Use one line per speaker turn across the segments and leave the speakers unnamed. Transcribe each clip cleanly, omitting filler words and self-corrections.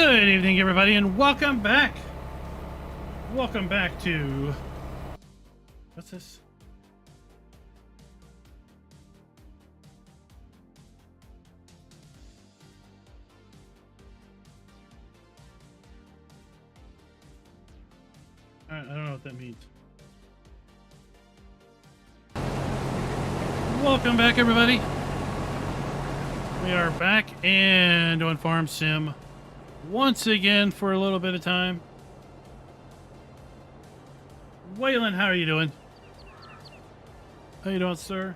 Good evening, everybody, and welcome back. Welcome back to... What's this? I don't know what that means. Welcome back, everybody. We are back and doing Farm Sim once again for a little bit of time. Waylon, how are you doing? How you doing, sir?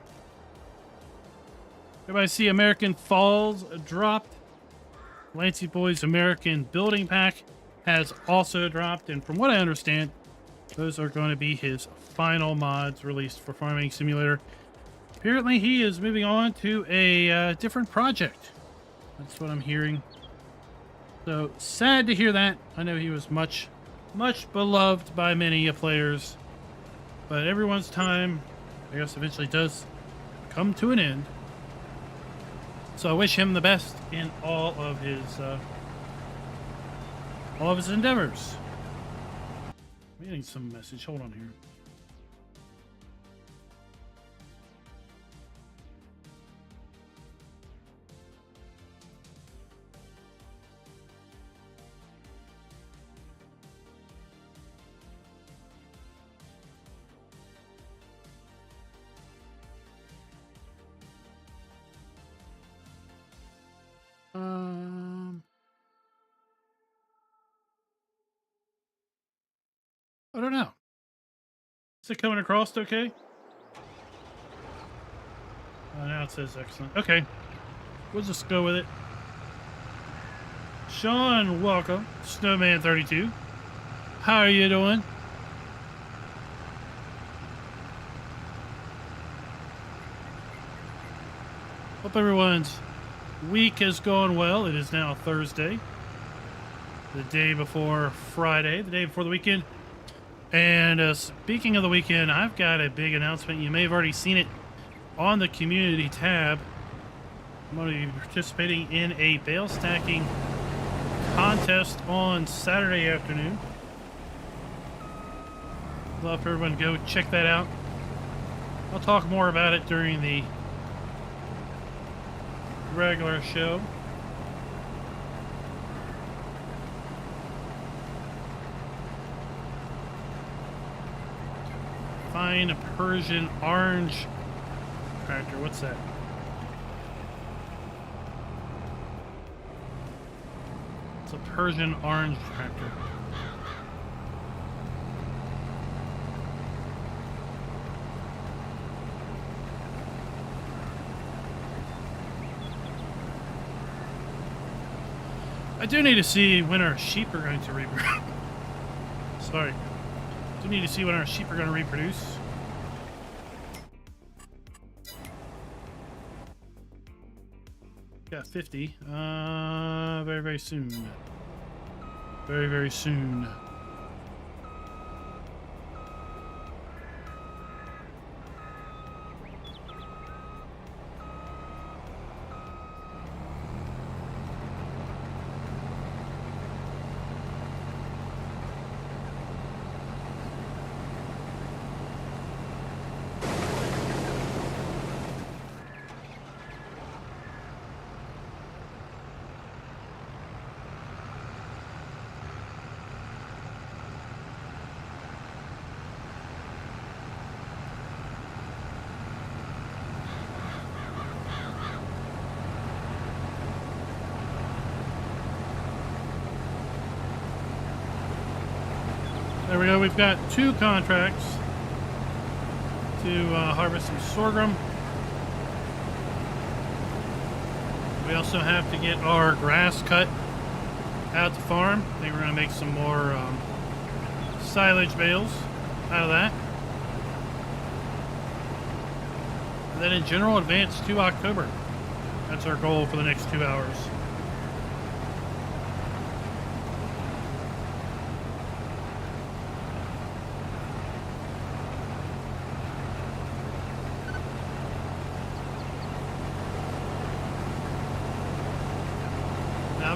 Everybody see American Falls dropped. Lancy Boy's American Building Pack has also dropped, and from what I understand, those are going to be his final mods released for Farming Simulator. Apparently, he is moving on to a different project. That's what I'm hearing. So, sad to hear that. I know he was much beloved by many players. But everyone's time, I guess, eventually does come to an end. So I wish him the best in all of his endeavors. I'm getting some message. Hold on here. I don't know. Is it coming across okay? Now it says excellent. Okay. We'll just go with it. Sean, welcome. Snowman32. How are you doing? Hope everyone's week has gone well. It is now Thursday. The day before Friday. The day before the weekend. And speaking of the weekend, I've got a big announcement. You may have already seen it on the community tab. I'm going to be participating in a bale stacking contest on Saturday afternoon. Love for everyone to go check that out. I'll talk more about it during the regular show. Fine Persian orange tractor. What's that? It's a Persian orange tractor. I do need to see when our sheep are going to reproduce. Sorry. I do need to see when our sheep are going to reproduce. Got 50. Very, very soon. Very, very soon. There we go. We've got 2 contracts to harvest some sorghum. We also have to get our grass cut out the farm. I think we're going to make some more silage bales out of that. And then in general, advance to October. That's our goal for the next 2 hours.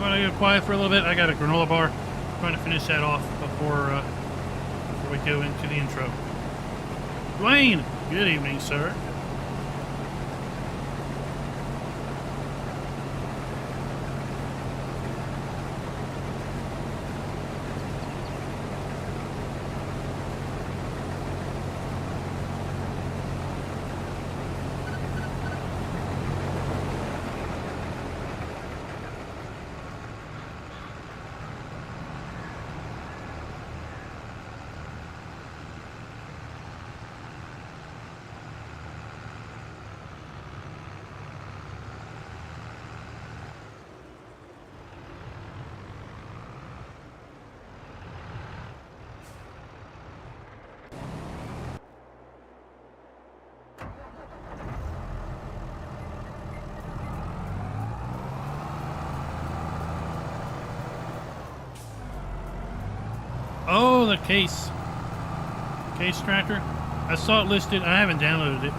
gonna go quiet for a little bit. I got a granola bar. I'm trying to finish that off before we go into the intro. Dwayne, good evening, sir. Oh, the case tractor. I saw it listed. I haven't downloaded it.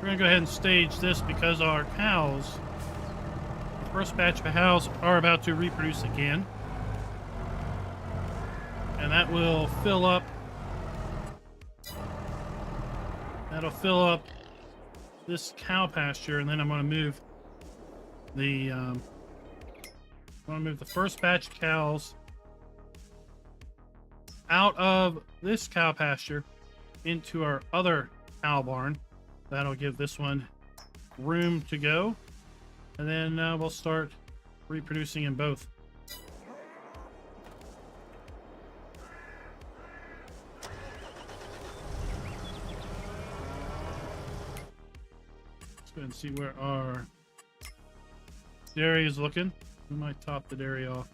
We're gonna go ahead and stage this because our cows, the first batch of cows, are about to reproduce again, and that will fill up. That'll fill up this cow pasture, and then I'm going to move the first batch of cows out of this cow pasture into our other cow barn. That'll give this one room to go, and then we'll start reproducing in both. Let's go ahead and see where our dairy is looking. We might top the dairy off.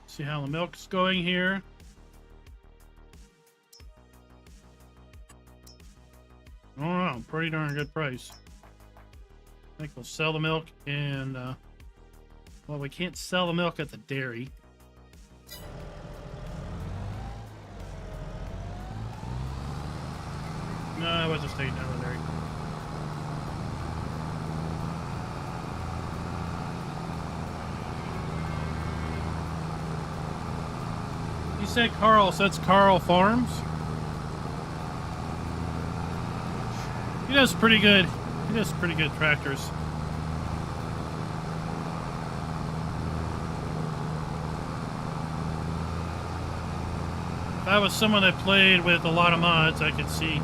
See how the milk's going here. Oh, pretty darn good price. I think we'll sell the milk and, well, we can't sell the milk at the dairy. No, I wasn't staying down the dairy. You said Carl, so that's Carl Farms? He does pretty good. He does pretty good tractors. If I was someone that played with a lot of mods, I could see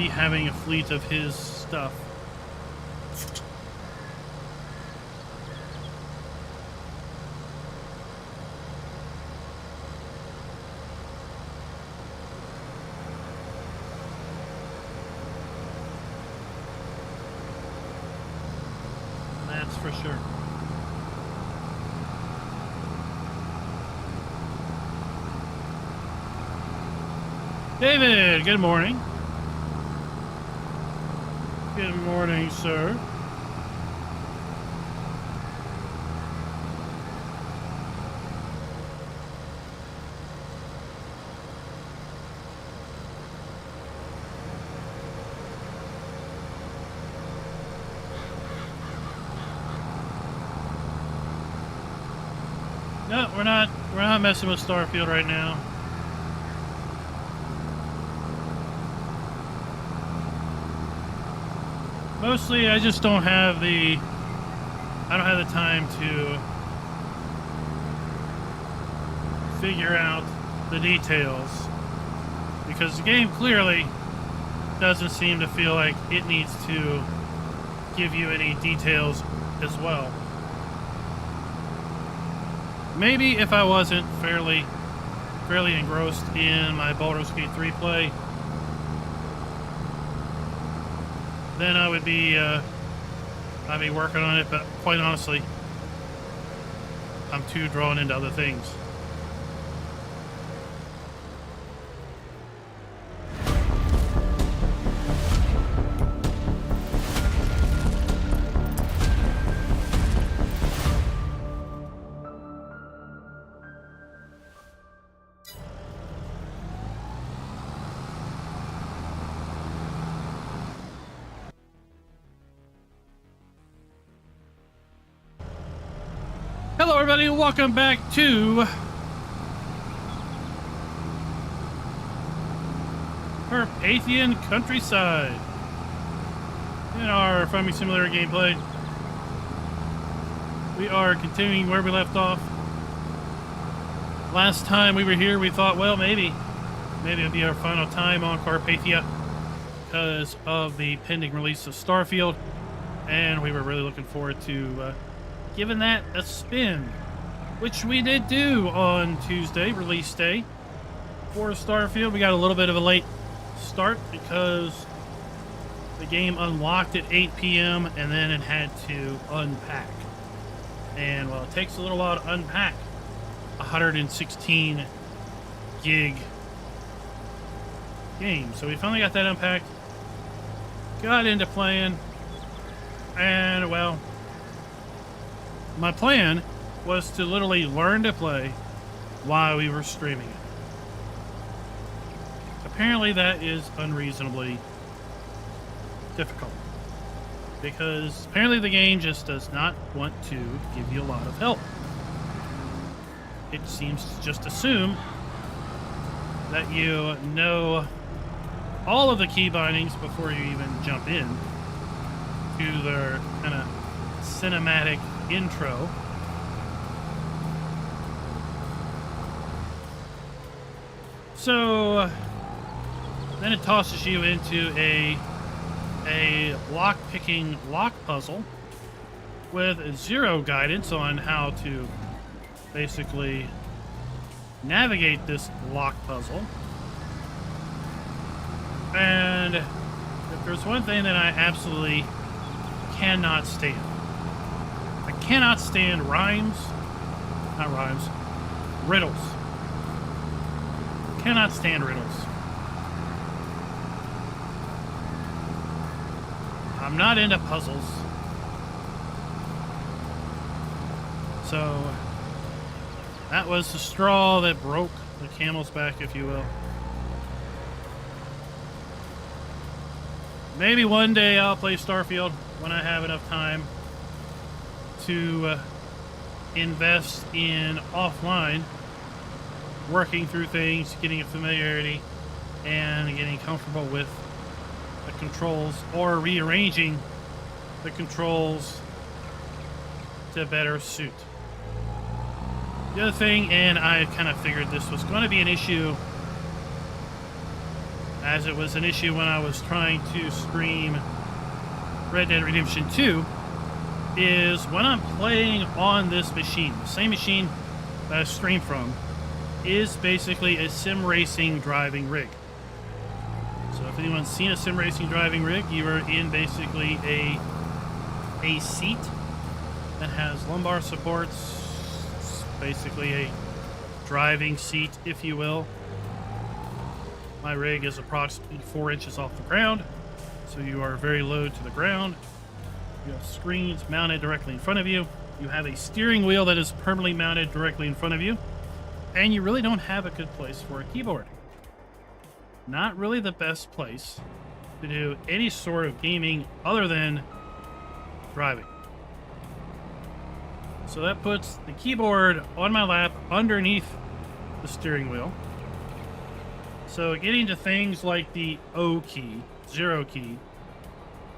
having a fleet of his stuff. That's for sure. David, good morning. Good morning, sir. No, we're not messing with Starfield right now. Mostly, I just don't have the time to figure out the details, because the game clearly doesn't seem to feel like it needs to give you any details as well. Maybe if I wasn't fairly engrossed in my Baldur's Gate 3 play, then I'd be working on it, but quite honestly, I'm too drawn into other things. Hello, everybody, and welcome back to Carpathian Countryside. In our Farming Simulator gameplay, we are continuing where we left off. Last time we were here, we thought, well, maybe it'd be our final time on Carpathia because of the pending release of Starfield, and we were really looking forward to giving that a spin, which we did do on Tuesday, release day, for Starfield. We got a little bit of a late start because the game unlocked at 8 p.m. and then it had to unpack. And, well, it takes a little while to unpack 116 gig game. So we finally got that unpacked, got into playing, and, well, my plan was to literally learn to play while we were streaming it. Apparently that is unreasonably difficult because apparently the game just does not want to give you a lot of help. It seems to just assume that you know all of the key bindings before you even jump in to their kind of cinematic intro. So then it tosses you into a lock-picking lock puzzle with zero guidance on how to basically navigate this lock puzzle. And if there's one thing that I absolutely cannot stand, I cannot stand riddles. Cannot stand riddles. I'm not into puzzles. So that was the straw that broke the camel's back, if you will. Maybe one day I'll play Starfield when I have enough time to invest in offline, working through things, getting a familiarity, and getting comfortable with the controls, or rearranging the controls to better suit. The other thing, and I kind of figured this was going to be an issue, as it was an issue when I was trying to stream Red Dead Redemption 2, is when I'm playing on this machine, the same machine that I stream from, is basically a sim racing driving rig. So if anyone's seen a sim racing driving rig, you are in basically a seat that has lumbar supports. It's basically a driving seat, if you will. My rig is approximately 4 inches off the ground, so you are very low to the ground. You have screens mounted directly in front of you. You have a steering wheel that is permanently mounted directly in front of you. And you really don't have a good place for a keyboard. Not really the best place to do any sort of gaming other than driving. So that puts the keyboard on my lap underneath the steering wheel. So getting to things like the O key, zero key,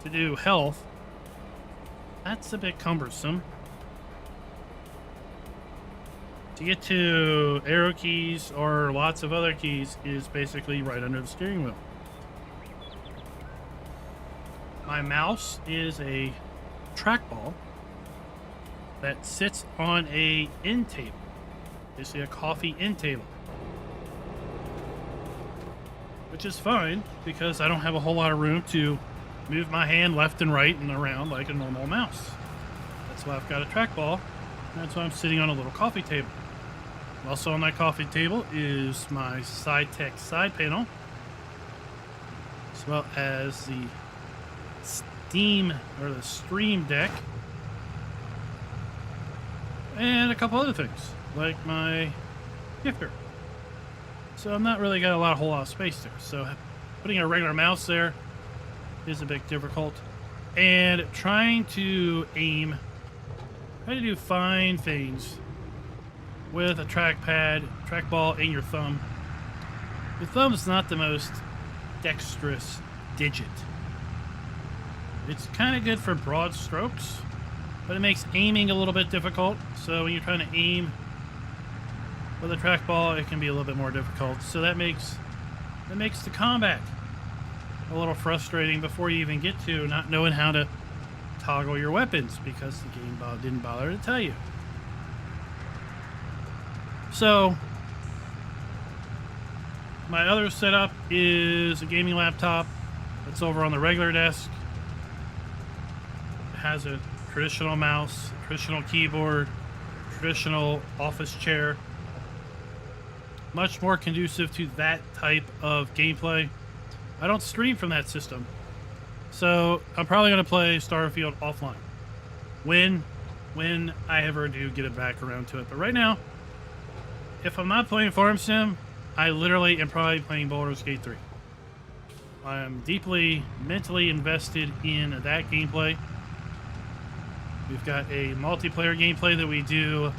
to do health, that's a bit cumbersome. To get to arrow keys or lots of other keys is basically right under the steering wheel. My mouse is a trackball that sits on a end table, basically a coffee end table, which is fine because I don't have a whole lot of room to move my hand left and right and around like a normal mouse. That's why I've got a trackball. That's why I'm sitting on a little coffee table. Also on that coffee table is my SideTech side panel, as well as the the Stream Deck, and a couple other things like my gifter. So I'm not really got a whole lot of space there. So putting a regular mouse there is a bit difficult, and trying to aim Try to do fine things with a trackball, and your thumb. Your thumb is not the most dexterous digit. It's kind of good for broad strokes, but it makes aiming a little bit difficult. So when you're trying to aim with a trackball, it can be a little bit more difficult. So that makes the combat a little frustrating before you even get to not knowing how to toggle your weapons, because the game didn't bother to tell you. So my other setup is a gaming laptop that's over on the regular desk. It has a traditional mouse, traditional keyboard, traditional office chair. Much more conducive to that type of gameplay. I don't stream from that system, so I'm probably going to play Starfield offline when I ever do get it back around to it. But right now, if I'm not playing Farm Sim, I literally am probably playing Baldur's Gate 3. I am deeply mentally invested in that gameplay. We've got a multiplayer gameplay that we do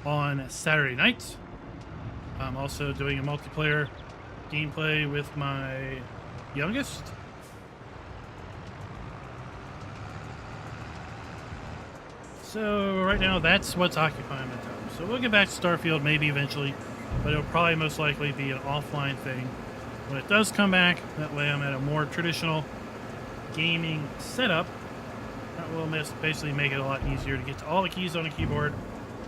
on Saturday nights. I'm also doing a multiplayer gameplay with my youngest. So right now, that's what's occupying my time. So we'll get back to Starfield maybe eventually, but it'll probably most likely be an offline thing when it does come back. That way I'm at a more traditional gaming setup. That will basically make it a lot easier to get to all the keys on a keyboard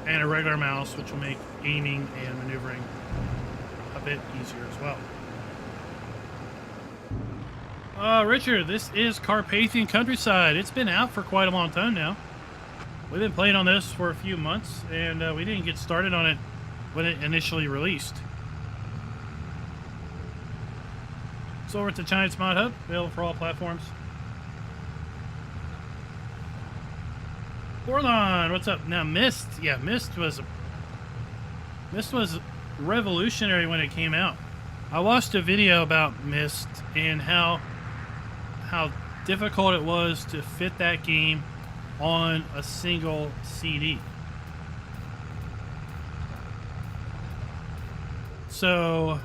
and a regular mouse, which will make aiming and maneuvering a bit easier as well. Richard, this is Carpathian Countryside. It's been out for quite a long time now. We've been playing on this for a few months, and we didn't get started on it when it initially released. So over at the Giants Mod Hub, available for all platforms. Orlon, what's up? Now, Myst. Yeah, Myst was revolutionary when it came out. I watched a video about Myst and how difficult it was to fit that game on a single CD. So,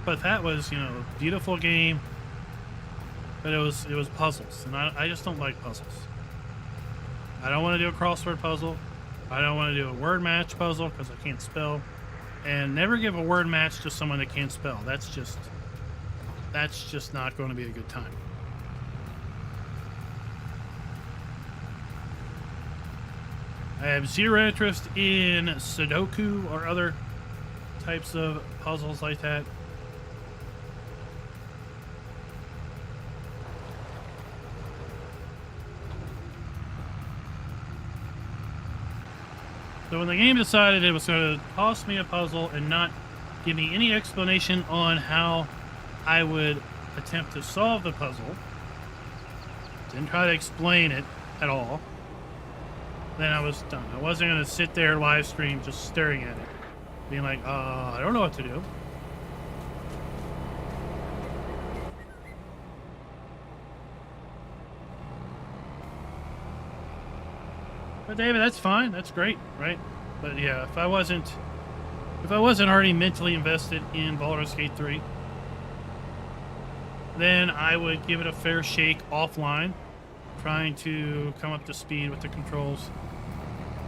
but that was, a beautiful game, but it was puzzles, and I just don't like puzzles. I don't want to do a crossword puzzle. I don't want to do a word match puzzle because I can't spell, and never give a word match to someone that can't spell. That's just not going to be a good time. I have zero interest in Sudoku or other types of puzzles like that. So when the game decided it was going to toss me a puzzle and not give me any explanation on how I would attempt to solve the puzzle, didn't try to explain it at all, then I was done. I wasn't going to sit there live stream just staring at it, being like, I don't know what to do. But David, that's fine. That's great, right? But yeah, if I wasn't already mentally invested in Baldur's Gate 3, then I would give it a fair shake offline, trying to come up to speed with the controls.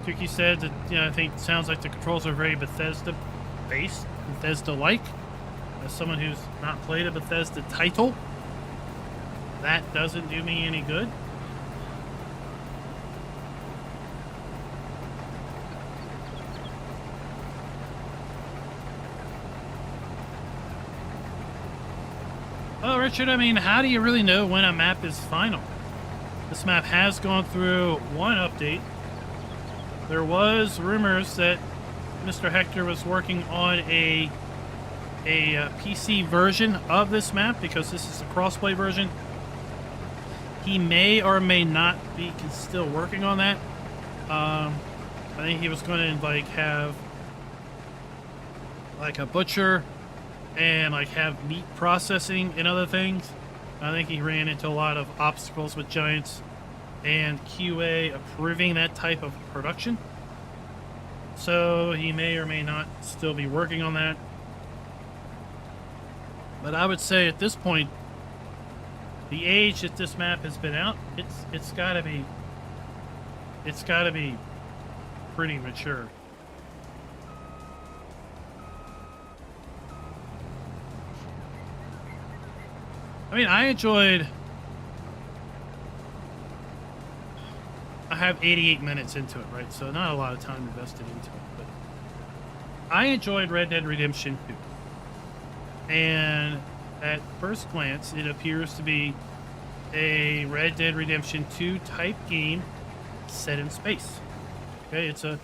Tuki said that, I think it sounds like the controls are very Bethesda-based, Bethesda-like. As someone who's not played a Bethesda title, that doesn't do me any good. Well, Richard, how do you really know when a map is final? This map has gone through one update. There was rumors that Mr. Hector was working on a PC version of this map, because this is a crossplay version. He may or may not be still working on that. I think he was going to have a butcher and have meat processing and other things. I think he ran into a lot of obstacles with giants and QA approving that type of production. So he may or may not still be working on that. But I would say at this point, the age that this map has been out, it's gotta be pretty mature. I mean, I have 88 minutes into it, right? So not a lot of time invested into it, but I enjoyed Red Dead Redemption 2. And at first glance, it appears to be a Red Dead Redemption 2 type game set in space. Okay, it's an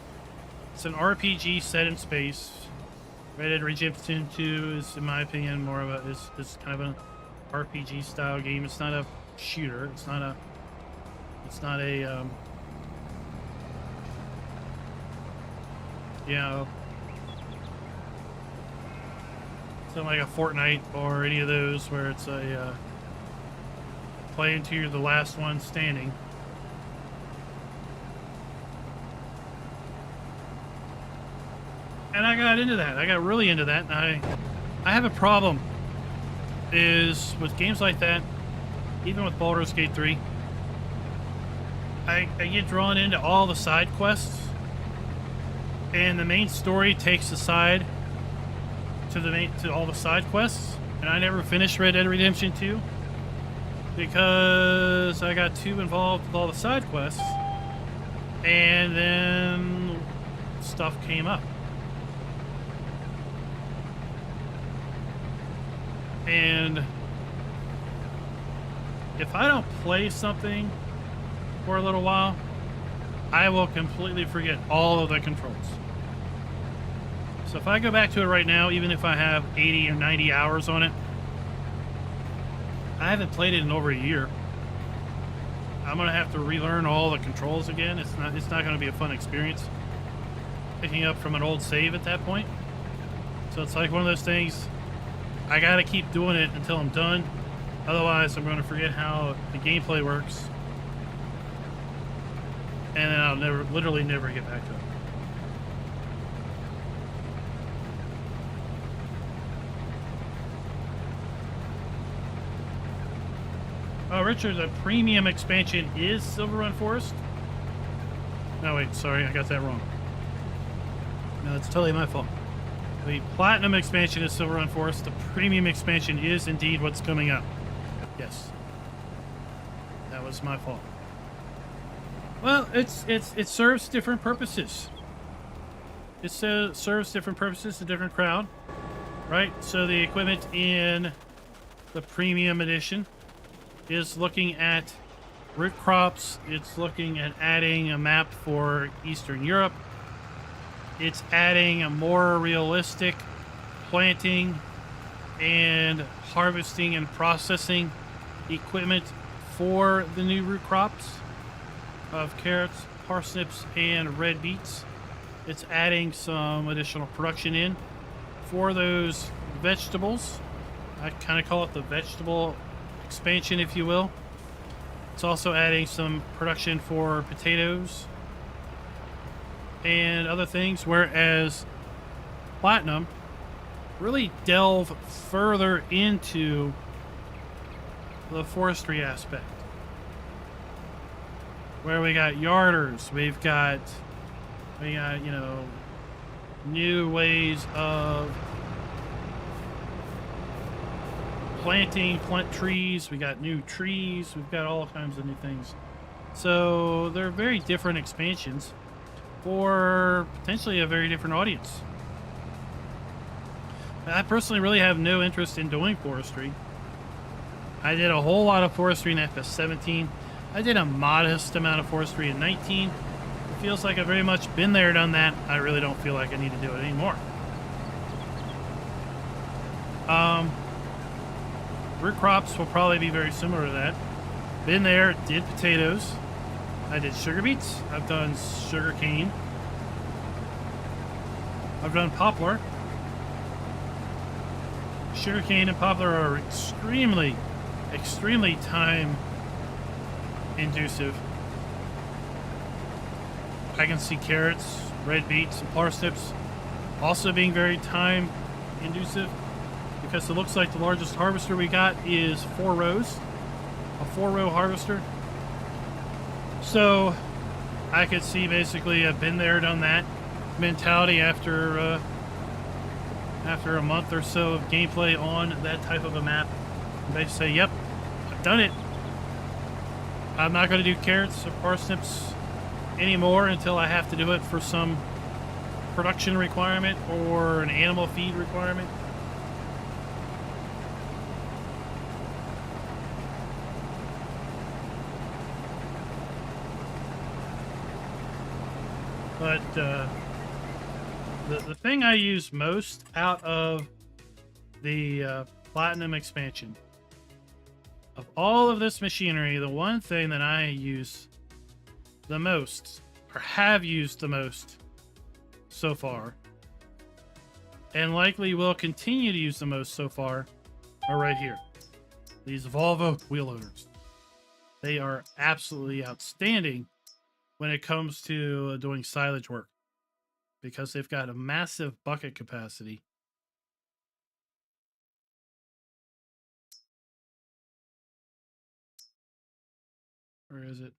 RPG set in space. Red Dead Redemption 2 is, in my opinion, more of is kind of an RPG style game. It's not a shooter. It's not a you know, something like a Fortnite or any of those where it's a play until you're the last one standing. And I got into that. I got really into that. And I have a problem is with games like that, even with Baldur's Gate 3, I get drawn into all the side quests, and the main story takes the side to all the side quests, and I never finished Red Dead Redemption 2 because I got too involved with all the side quests, and then stuff came up. And if I don't play something for a little while, I will completely forget all of the controls. So if I go back to it right now, even if I have 80 or 90 hours on it, I haven't played it in over a year. I'm gonna have to relearn all the controls again. It's not gonna be a fun experience picking up from an old save at that point. So it's like one of those things, I gotta keep doing it until I'm done. Otherwise, I'm gonna forget how the gameplay works. And then I'll literally never get back to it. Oh, Richard, the premium expansion is Silverrun Forest? No, wait, sorry, I got that wrong. No, it's totally my fault. The platinum expansion is Silverrun Forest. The premium expansion is indeed what's coming up. Yes. That was my fault. Well, it serves different purposes. It serves different purposes to different crowd, right? So the equipment in the premium edition is looking at root crops. It's looking at adding a map for Eastern Europe. It's adding a more realistic planting and harvesting and processing equipment for the new root crops of carrots, parsnips, and red beets. It's adding some additional production in for those vegetables. I kind of call it the vegetable expansion, if you will. It's also adding some production for potatoes and other things, whereas Platinum really delve further into the forestry aspect, where we got yarders, we got you know, new ways of plant trees. We got new trees. We've got all kinds of new things. So they're very different expansions for potentially a very different audience. I personally really have no interest in doing forestry. I did a whole lot of forestry in FS17. I did a modest amount of forestry in 19. It feels like I've very much been there, done that. I really don't feel like I need to do it anymore. Root crops will probably be very similar to that. Been there, did potatoes. I did sugar beets. I've done sugar cane. I've done poplar. Sugar cane and poplar are extremely time inducive. I can see carrots, red beets, and parsnips also being very time inducive, because it looks like the largest harvester we got is 4 rows, a 4-row harvester. So I could see basically a been there, done that mentality after a month or so of gameplay on that type of a map. And they say, yep, I've done it. I'm not going to do carrots or parsnips anymore until I have to do it for some production requirement or an animal feed requirement. But the thing I use most out of the Platinum expansion, of all of this machinery, the one thing that I use the most, or have used the most so far, and likely will continue to use the most so far, are right here. These Volvo wheel loaders. They are absolutely outstanding when it comes to doing silage work, because they've got a massive bucket capacity. Where is it?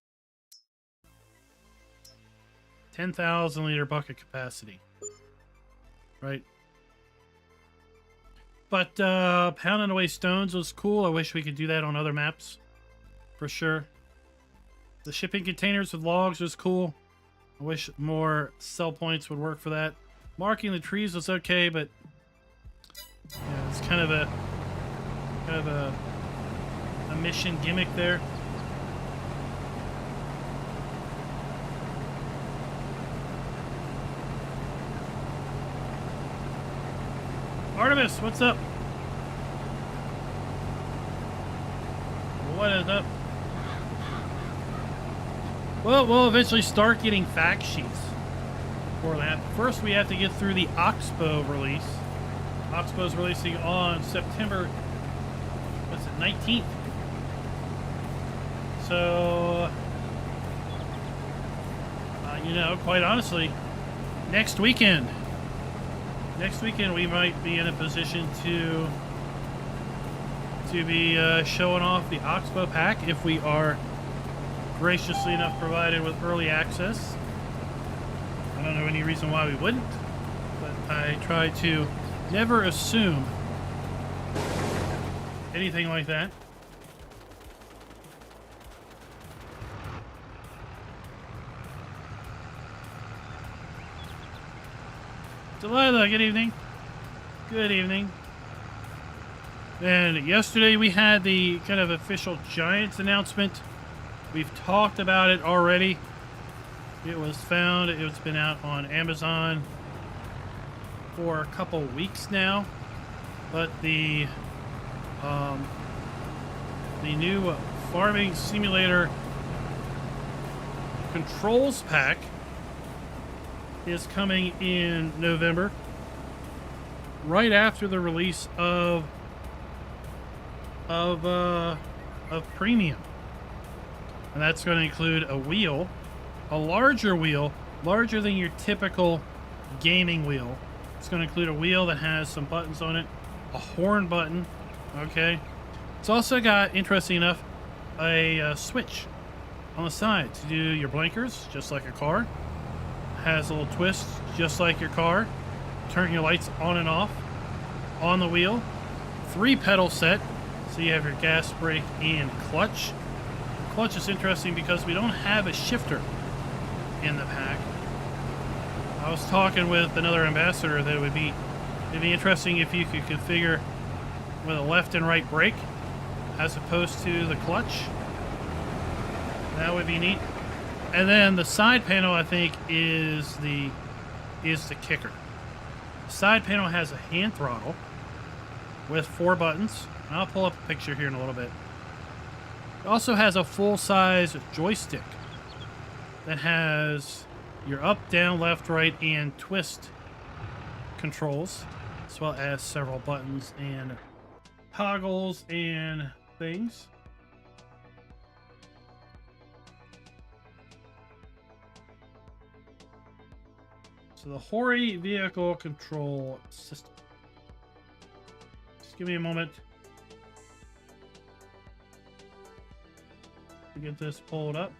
10,000 liter bucket capacity. Right. But pounding away stones was cool. I wish we could do that on other maps. For sure. The shipping containers with logs was cool. I wish more sell points would work for that. Marking the trees was okay, but yeah, it's kind of a mission gimmick there. Artemis, what's up? What is up? Well, we'll eventually start getting fact sheets for that. First, we have to get through the Oxbow release. Oxbow's releasing on September, what's it, 19th. So, you know, quite honestly, next weekend we might be in a position to be showing off the Oxbow pack if we are graciously enough provided with early access. I don't know any reason why we wouldn't, but I try to never assume anything like that. Delilah, good evening. Good evening. And yesterday we had the kind of official Giants announcement. We've talked about it already. It was found. It's been out on Amazon for a couple weeks now. But the new farming simulator controls pack is coming in November, right after the release of Premium. And that's going to include a wheel, a larger wheel, larger than your typical gaming wheel. It's going to include a wheel that has some buttons on it, a horn button, okay? It's also got, interesting enough, a switch on the side to do your blinkers, just like a car. Has a little twist, just like your car. Turn your lights on and off on the wheel. 3 pedal set, so you have your gas, brake, and clutch. Clutch is interesting because we don't have a shifter in the pack. I was talking with another ambassador that it'd be interesting if you could configure with a left and right brake as opposed to the clutch. That would be neat. And then the side panel, I think, is the kicker. The side panel has a hand throttle with 4 buttons. I'll pull up a picture here in a little bit. It also has a full-size joystick that has your up, down, left, right, and twist controls, as well as several buttons and toggles and things. So the Hori vehicle control system. Just give me a moment to get this pulled up.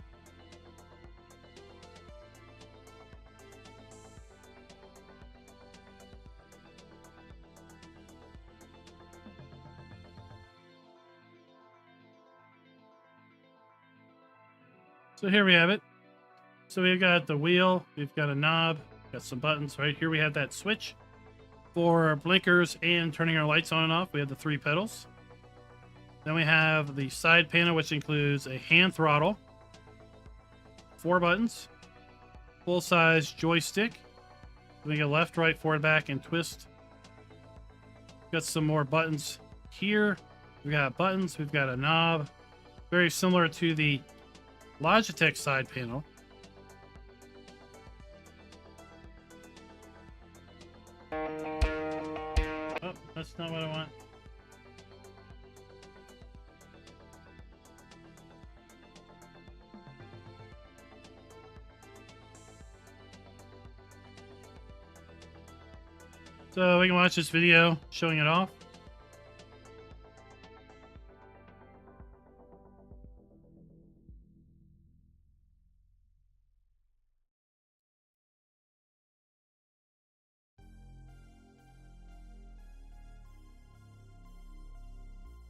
So here we have it. So we've got the wheel, we've got a knob, got some buttons. Right here we have that switch for blinkers and turning our lights on and off. We have the 3 pedals. Then we have the side panel, which includes a hand throttle, 4 buttons, full-size joystick. We get left, right, forward, back, and twist. Got some more buttons here. We got buttons, we've got a knob, very similar to the Logitech side panel. Oh, that's not what I want. So we can watch this video showing it off.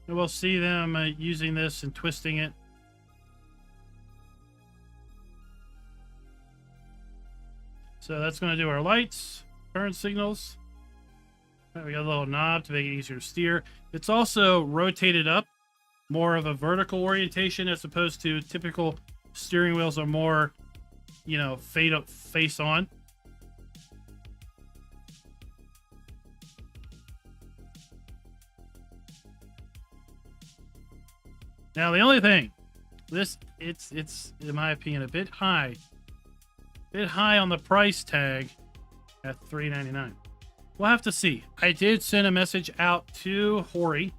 And we'll see them using this and twisting it. So that's going to do our lights, turn signals. Right, we got a little knob to make it easier to steer. It's also rotated up, more of a vertical orientation as opposed to typical steering wheels are more, you know, fade up, face on. Now the only thing, it's in my opinion a bit high on the price tag at $3.99. We'll have to see. I did send a message out to Hori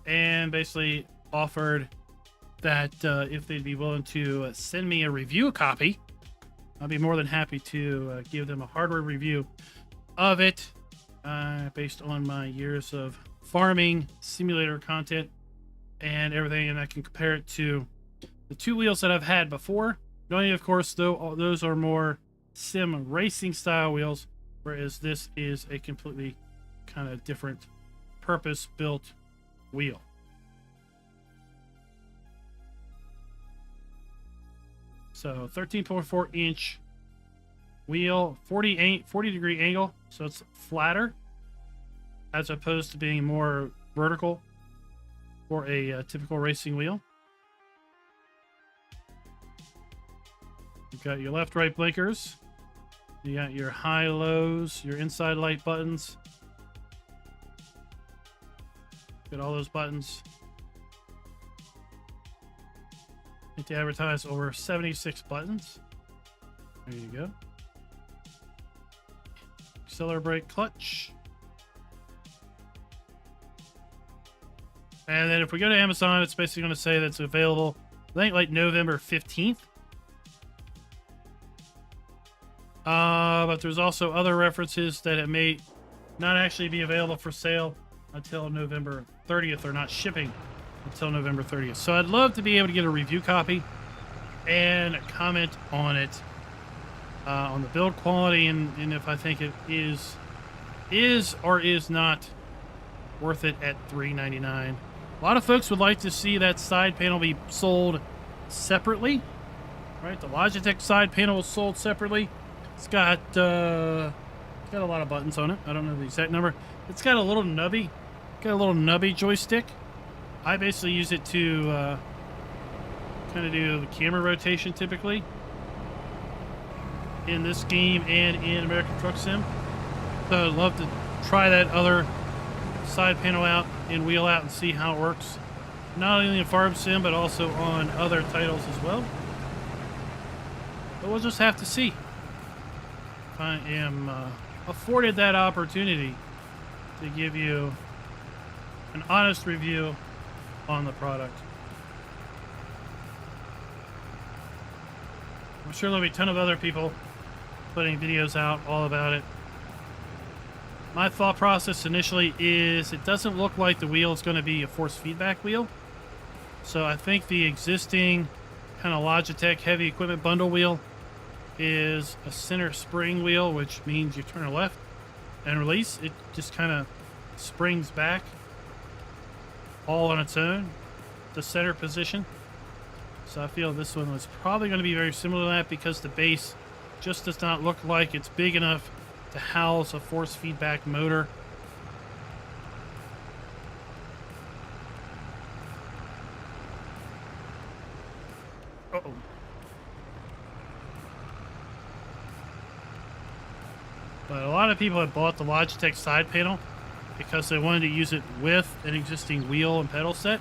and basically offered that if they'd be willing to send me a review copy, I'll be more than happy to give them a hardware review of it based on my years of farming simulator content and everything, and I can compare it to the 2 wheels that I've had before. Knowing, of course, though, those are more sim racing style wheels, whereas this is a completely kind of different purpose-built wheel. So 13.4 inch wheel, 40 degree angle, so it's flatter as opposed to being more vertical for a typical racing wheel. You've got your left, right blinkers. You got your high, lows, your inside light buttons. Got all those buttons. I think they advertise over 76 buttons. There you go. Accelerator, brake, clutch. And then if we go to Amazon, it's basically going to say that's available, I think, like November 15th. But there's also other references that it may not actually be available for sale until November 30th, or not shipping until November 30th. So I'd love to be able to get a review copy and comment on it, on the build quality, and if I think it is or is not worth it at $3.99. A lot of folks would like to see that side panel be sold separately, right? The Logitech side panel was sold separately. It's got a lot of buttons on it. I don't know the exact number. It's got a little nubby, joystick. I basically use it to kind of do the camera rotation typically in this game and in American Truck Sim. So I'd love to try that other side panel out and wheel out and see how it works, not only in Farm Sim but also on other titles as well. But we'll just have to see if I am afforded that opportunity to give you an honest review on the product. I'm sure there'll be a ton of other people putting videos out all about it. My thought process initially is it doesn't look like the wheel is going to be a force feedback wheel. So I think the existing kind of Logitech heavy equipment bundle wheel is a center spring wheel, which means you turn left and release. It just kind of springs back all on its own, the center position. So I feel this one was probably going to be very similar to that because the base just does not look like it's big enough to house a force feedback motor. Uh-oh. But a lot of people have bought the Logitech side panel because they wanted to use it with an existing wheel and pedal set.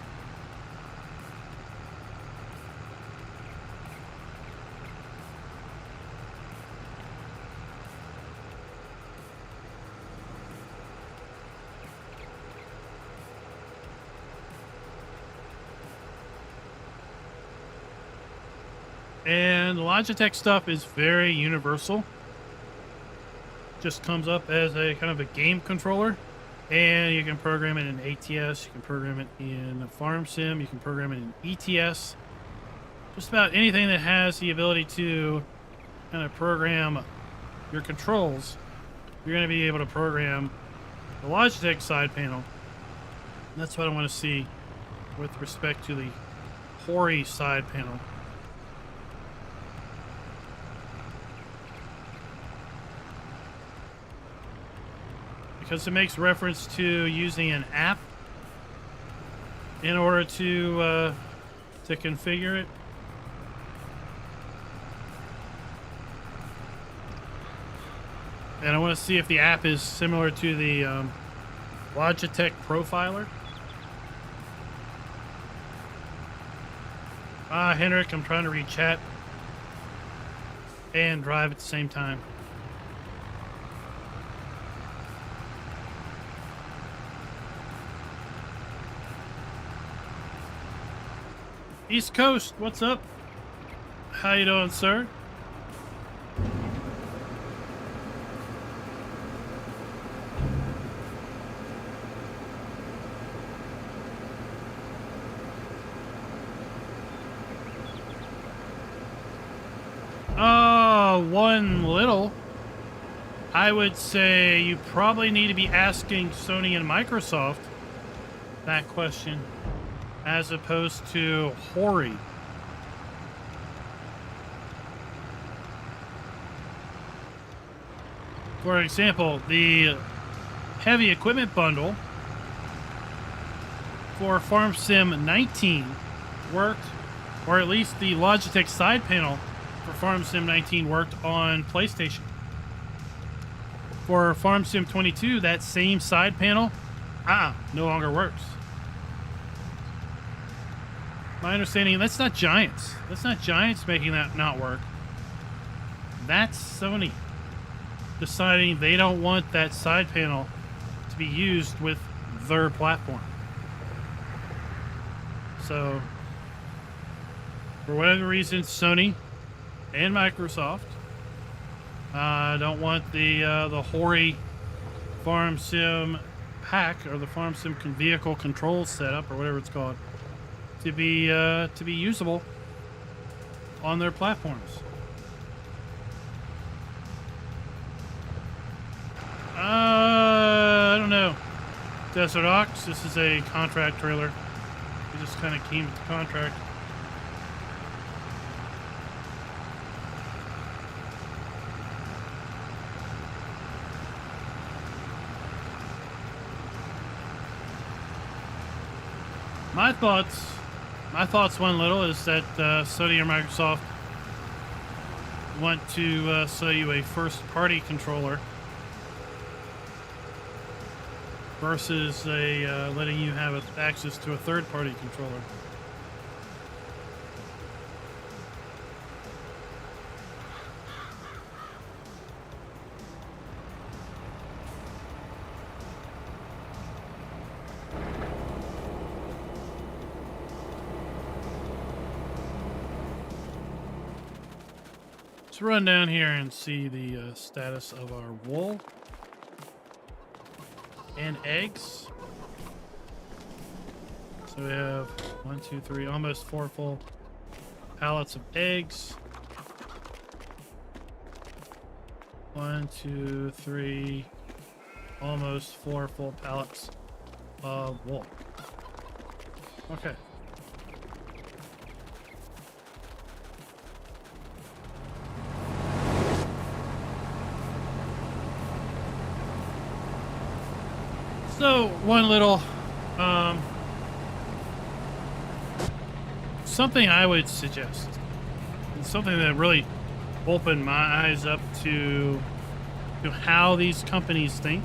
And the Logitech stuff is very universal. Just comes up as a kind of a game controller, and you can program it in ATS, you can program it in Farm Sim, you can program it in ETS. Just about anything that has the ability to kind of program your controls, you're going to be able to program the Logitech side panel. And that's what I want to see with respect to the Hori side panel. Because it makes reference to using an app in order to configure it. And I want to see if the app is similar to the Logitech Profiler. Henrik, I'm trying to read chat and drive at the same time. East Coast, what's up? How you doing, sir? One little. I would say you probably need to be asking Sony and Microsoft that question, as opposed to Hori. For example, the heavy equipment bundle for Farm Sim 19 worked, or at least the Logitech side panel for Farm Sim 19 worked on PlayStation. For Farm Sim 22, that same side panel, no longer works. My understanding, that's not Giants. That's not Giants making that not work. That's Sony deciding they don't want that side panel to be used with their platform. So, for whatever reason, Sony and Microsoft don't want the Hori Farm Sim pack, or the Farm Sim vehicle control setup, or whatever it's called, to be usable on their platforms. I don't know. Desert Ox, this is a contract trailer. We just kind of came with the contract. My thoughts, one little, is that Sony or Microsoft want to sell you a first-party controller versus letting you have access to a third-party controller. Let's run down here and see the status of our wool and eggs. So we have 1, 2, 3, almost 4 full pallets of eggs. 1, 2, 3, almost 4 full pallets of wool. Okay. So one little something I would suggest, and something that really opened my eyes up to how these companies think,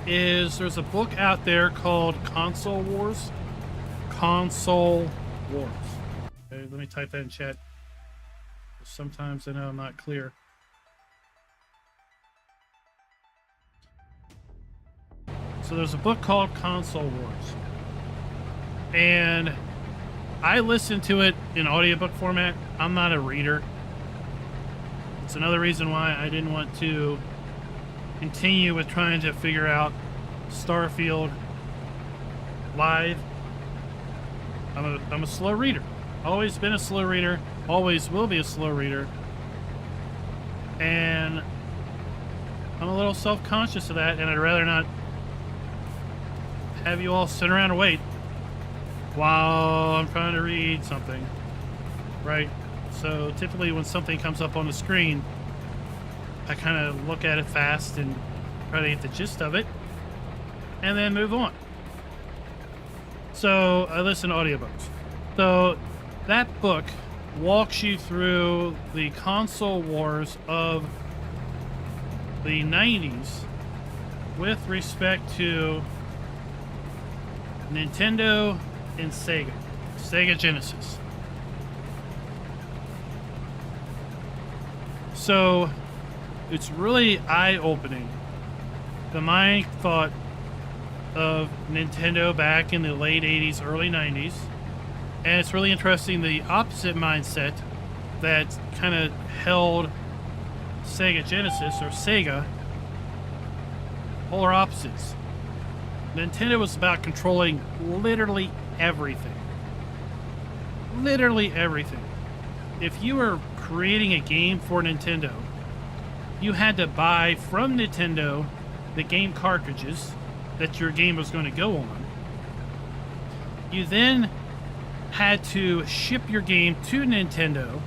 is there's a book out there called Console Wars. Console Wars. Okay, let me type that in chat. Sometimes I know I'm not clear. So there's a book called Console Wars, and I listened to it in audiobook format. I'm not a reader. It's another reason why I didn't want to continue with trying to figure out Starfield live. I'm a slow reader. Always been a slow reader. Always will be a slow reader. And I'm a little self-conscious of that, and I'd rather not have you all sit around and wait while I'm trying to read something, right? So typically when something comes up on the screen, I kind of look at it fast and try to get the gist of it and then move on. So I listen to audiobooks. So that book walks you through the console wars of the 90s with respect to Nintendo and Sega Genesis. So it's really eye-opening, the mind thought of Nintendo back in the late 80s, early 90s. And it's really interesting the opposite mindset that kind of held Sega Genesis, or Sega, polar opposites. Nintendo was about controlling literally everything. Literally everything. If you were creating a game for Nintendo, you had to buy from Nintendo the game cartridges that your game was going to go on. You then had to ship your game to Nintendo.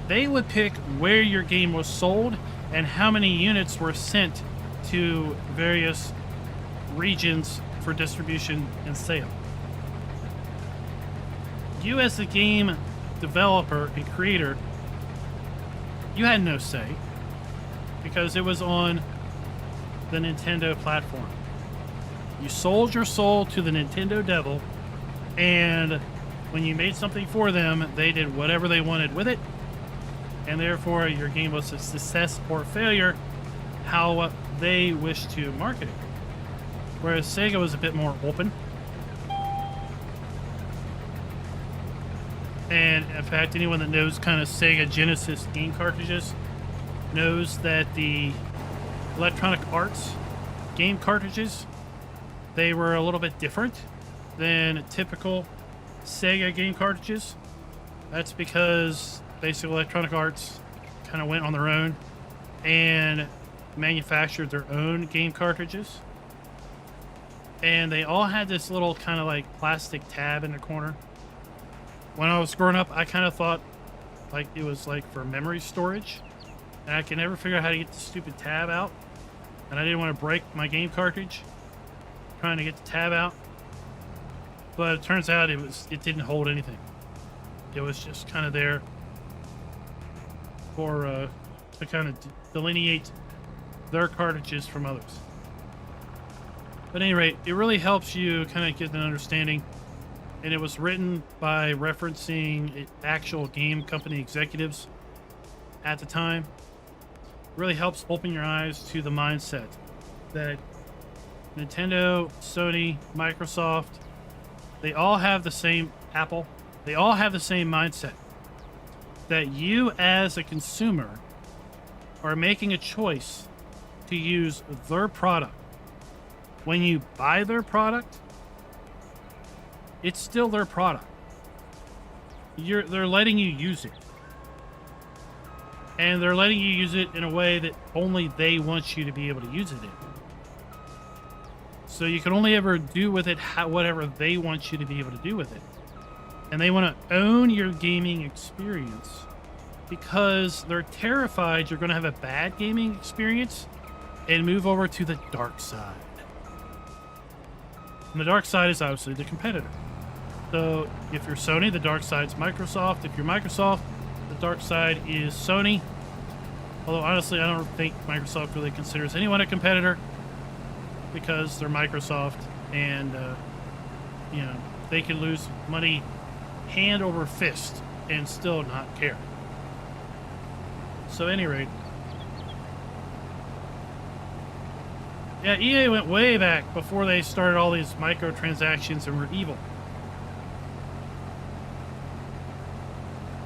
They would pick where your game was sold and how many units were sent to various regions for distribution and sale. You as the game developer and creator, you had no say because it was on the Nintendo platform. You sold your soul to the Nintendo devil, and when you made something for them, they did whatever they wanted with it, and therefore your game was a success or failure how they wish to market it. Whereas Sega was a bit more open. And in fact, anyone that knows kind of Sega Genesis game cartridges knows that the Electronic Arts game cartridges, they were a little bit different than typical Sega game cartridges. That's because basically Electronic Arts kind of went on their own and manufactured their own game cartridges. And they all had this little kind of like plastic tab in the corner. When I was growing up, I kind of thought like it was like for memory storage. And I could never figure out how to get the stupid tab out. And I didn't want to break my game cartridge trying to get the tab out. But it turns out it didn't hold anything. It was just kind of there for to kind of delineate their cartridges from others. But at any rate, it really helps you kind of get an understanding. And it was written by referencing actual game company executives at the time. It really helps open your eyes to the mindset that Nintendo, Sony, Microsoft, they all have the same, Apple, they all have the same mindset. that you as a consumer are making a choice to use their product. When you buy their product, it's still their product. They're letting you use it. And they're letting you use it in a way that only they want you to be able to use it in. So you can only ever do with it whatever they want you to be able to do with it. And they want to own your gaming experience because they're terrified you're going to have a bad gaming experience and move over to the dark side. And the dark side is obviously the competitor. So if you're Sony, the dark side's Microsoft. If you're Microsoft, the dark side is Sony. Although honestly, I don't think Microsoft really considers anyone a competitor because they're Microsoft, and you know, they can lose money hand over fist and still not care. So at any rate, yeah, EA went way back before they started all these microtransactions and were evil.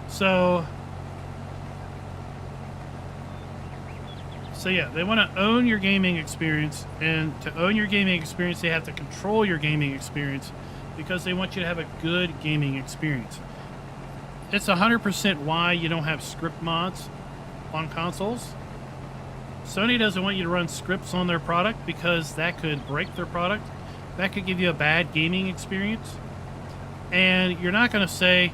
So yeah, they want to own your gaming experience, and to own your gaming experience, they have to control your gaming experience because they want you to have a good gaming experience. It's 100% why you don't have script mods on consoles. Sony doesn't want you to run scripts on their product because that could break their product. That could give you a bad gaming experience. And you're not going to say,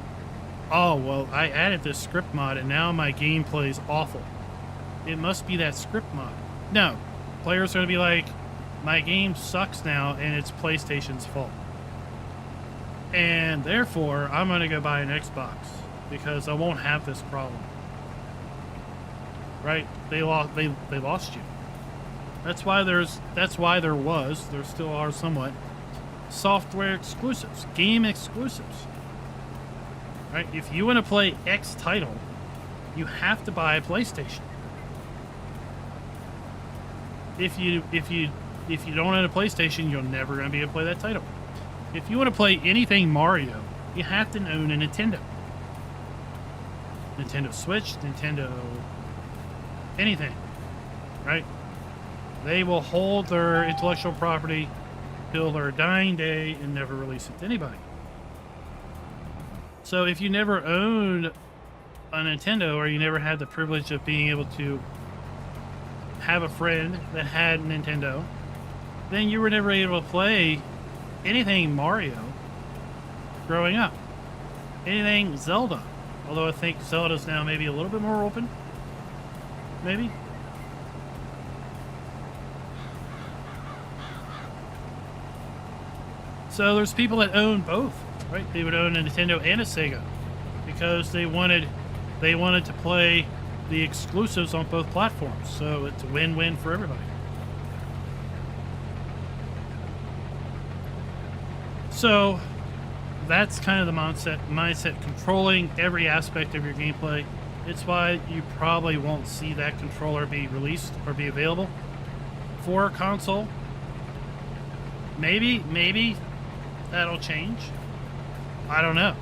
oh, well, I added this script mod and now my gameplay is awful. It must be that script mod. No. Players are going to be like, my game sucks now and it's PlayStation's fault. And therefore, I'm going to go buy an Xbox because I won't have this problem. Right? They lost you. That's why there still are somewhat software exclusives, game exclusives. Right? If you want to play X title, you have to buy a PlayStation. If you don't own a PlayStation, you're never going to be able to play that title. If you want to play anything Mario, you have to own a Nintendo. Nintendo Switch, Nintendo anything, right? They will hold their intellectual property till their dying day and never release it to anybody. So if you never owned a Nintendo, or you never had the privilege of being able to have a friend that had a Nintendo, then you were never able to play anything Mario growing up. Anything Zelda. Although I think Zelda's now maybe a little bit more open. Maybe. So there's people that own both, right? They would own a Nintendo and a Sega because they wanted to play the exclusives on both platforms. So it's a win-win for everybody. So that's kind of the mindset controlling every aspect of your gameplay. It's why you probably won't see that controller be released or be available for a console. Maybe that'll change. I don't know.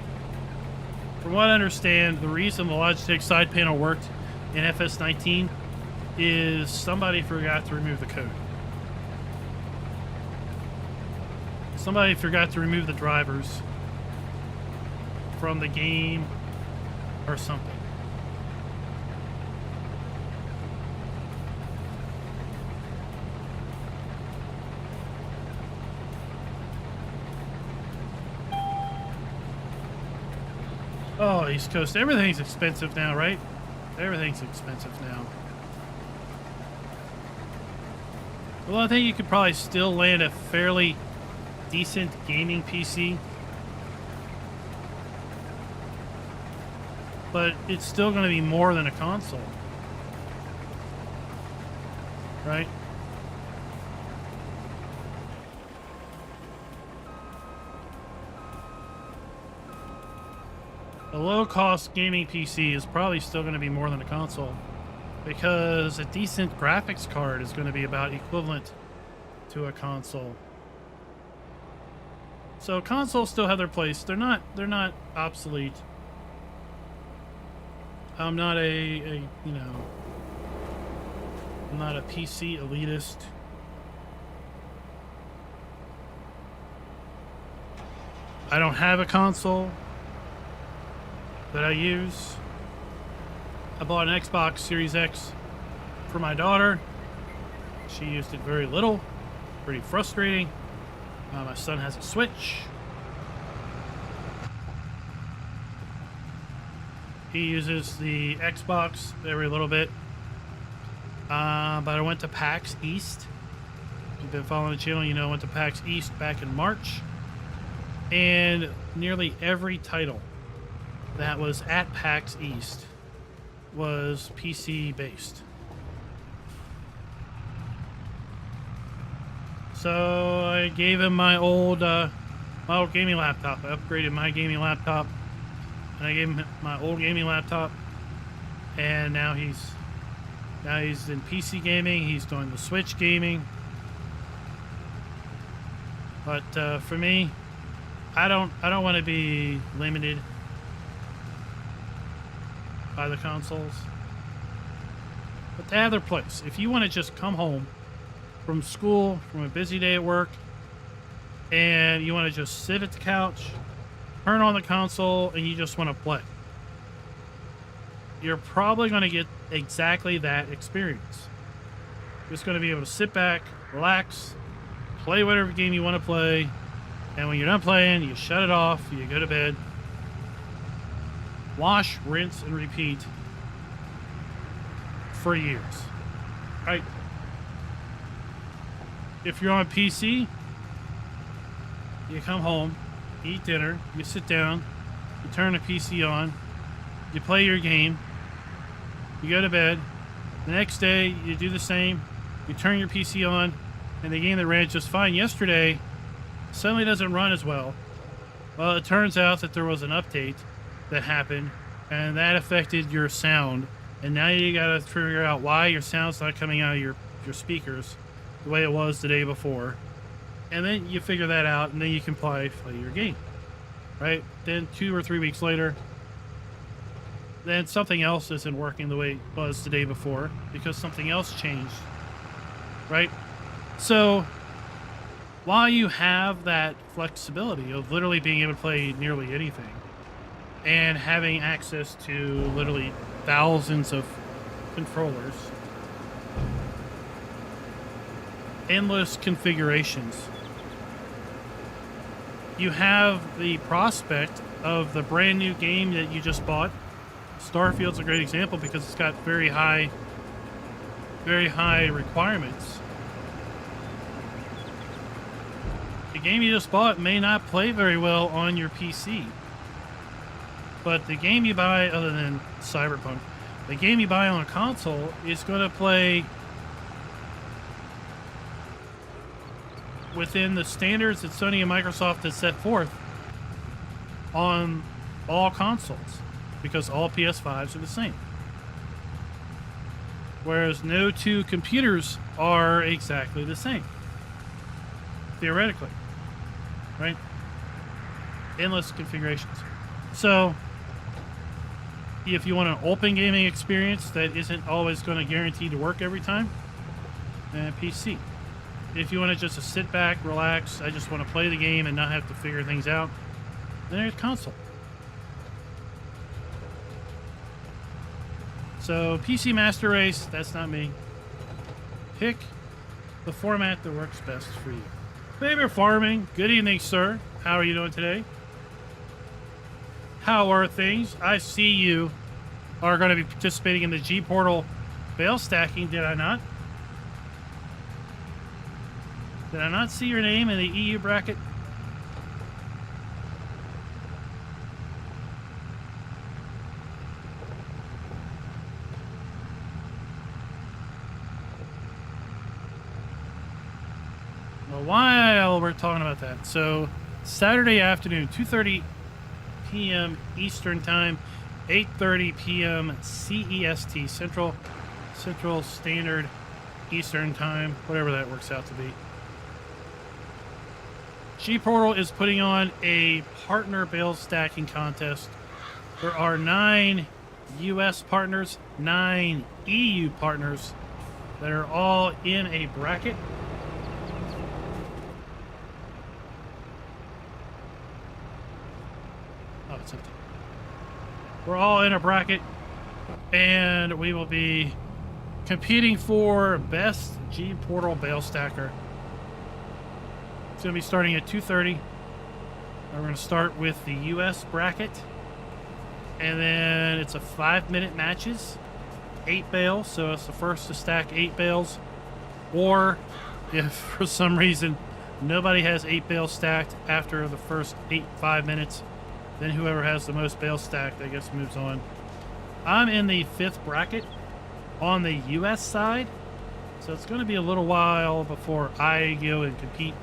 From what I understand, the reason the Logitech side panel worked in FS19 is somebody forgot to remove the code. Somebody forgot to remove the drivers from the game or something. Oh, East Coast. Everything's expensive now, right? Everything's expensive now. Well, I think you could probably still land a fairly decent gaming PC. But it's still going to be more than a console. Right? A low-cost gaming PC is probably still going to be more than a console because a decent graphics card is going to be about equivalent to a console. So consoles still have their place. They're not obsolete. I'm not I'm not a PC elitist. I don't have a console that I use. I bought an Xbox Series X for my daughter. She used it very little. Pretty frustrating. My son has a Switch. He uses the Xbox every little bit. But I went to PAX East. If you've been following the channel, you know I went to PAX East back in March. And nearly every title that was at PAX East was PC based. So I gave him my old gaming laptop. I upgraded my gaming laptop, and I gave him my old gaming laptop. And now he's in PC gaming. He's doing the Switch gaming. But for me, I don't want to be limited by the consoles. But to have their place, if you want to just come home from school, from a busy day at work, and you want to just sit at the couch, turn on the console, and you just want to play, you're probably going to get exactly that experience. You're just going to be able to sit back, relax, play whatever game you want to play, and when you're done playing, you shut it off, you go to bed, wash, rinse, and repeat for years, right? If you're on PC, you come home, eat dinner, you sit down, you turn the PC on, you play your game, you go to bed. The next day, you do the same, you turn your PC on, and the game that ran just fine yesterday suddenly doesn't run as well. Well, it turns out that there was an update that happened, and that affected your sound, and now you gotta figure out why your sound's not coming out of your speakers the way it was the day before. And then you figure that out, and then you can play your game, right? Then 2 or 3 weeks later, then something else isn't working the way it was the day before because something else changed, right? So while you have that flexibility of literally being able to play nearly anything and having access to literally thousands of controllers, endless configurations, you have the prospect of the brand new game that you just bought. Starfield's a great example because it's got very high requirements. The game you just bought may not play very well on your PC, but the game you buy, other than Cyberpunk, the game you buy on a console is going to play within the standards that Sony and Microsoft has set forth on all consoles, because all PS5s are the same. Whereas no two computers are exactly the same, theoretically, right? Endless configurations. So if you want an open gaming experience that isn't always going to guarantee to work every time, PC. If you want to just sit back, relax, I just want to play the game and not have to figure things out, then there's console. So PC Master Race, that's not me. Pick the format that works best for you. Favorite Farming, good evening, sir. How are you doing today? How are things? I see you are going to be participating in the G Portal bale stacking, did I not? Did I not see your name in the EU bracket? Well, while we're talking about that, so Saturday afternoon, 2:30 p.m. Eastern Time, 8:30 p.m. CEST, Central Standard Eastern Time, whatever that works out to be. G-Portal is putting on a partner bale stacking contest. There are 9 US partners, 9 EU partners that are all in a bracket. Oh, it's empty. We're all in a bracket, and we will be competing for Best G Portal Bale Stacker. It's going to be starting at 2:30. We're going to start with the US bracket, and then it's a 5-minute matches, 8 bales, so it's the first to stack 8 bales, or if for some reason nobody has 8 bales stacked after the first 5 minutes, then whoever has the most bales stacked, I guess, moves on. I'm in the 5th bracket on the US side, so it's going to be a little while before I go and compete.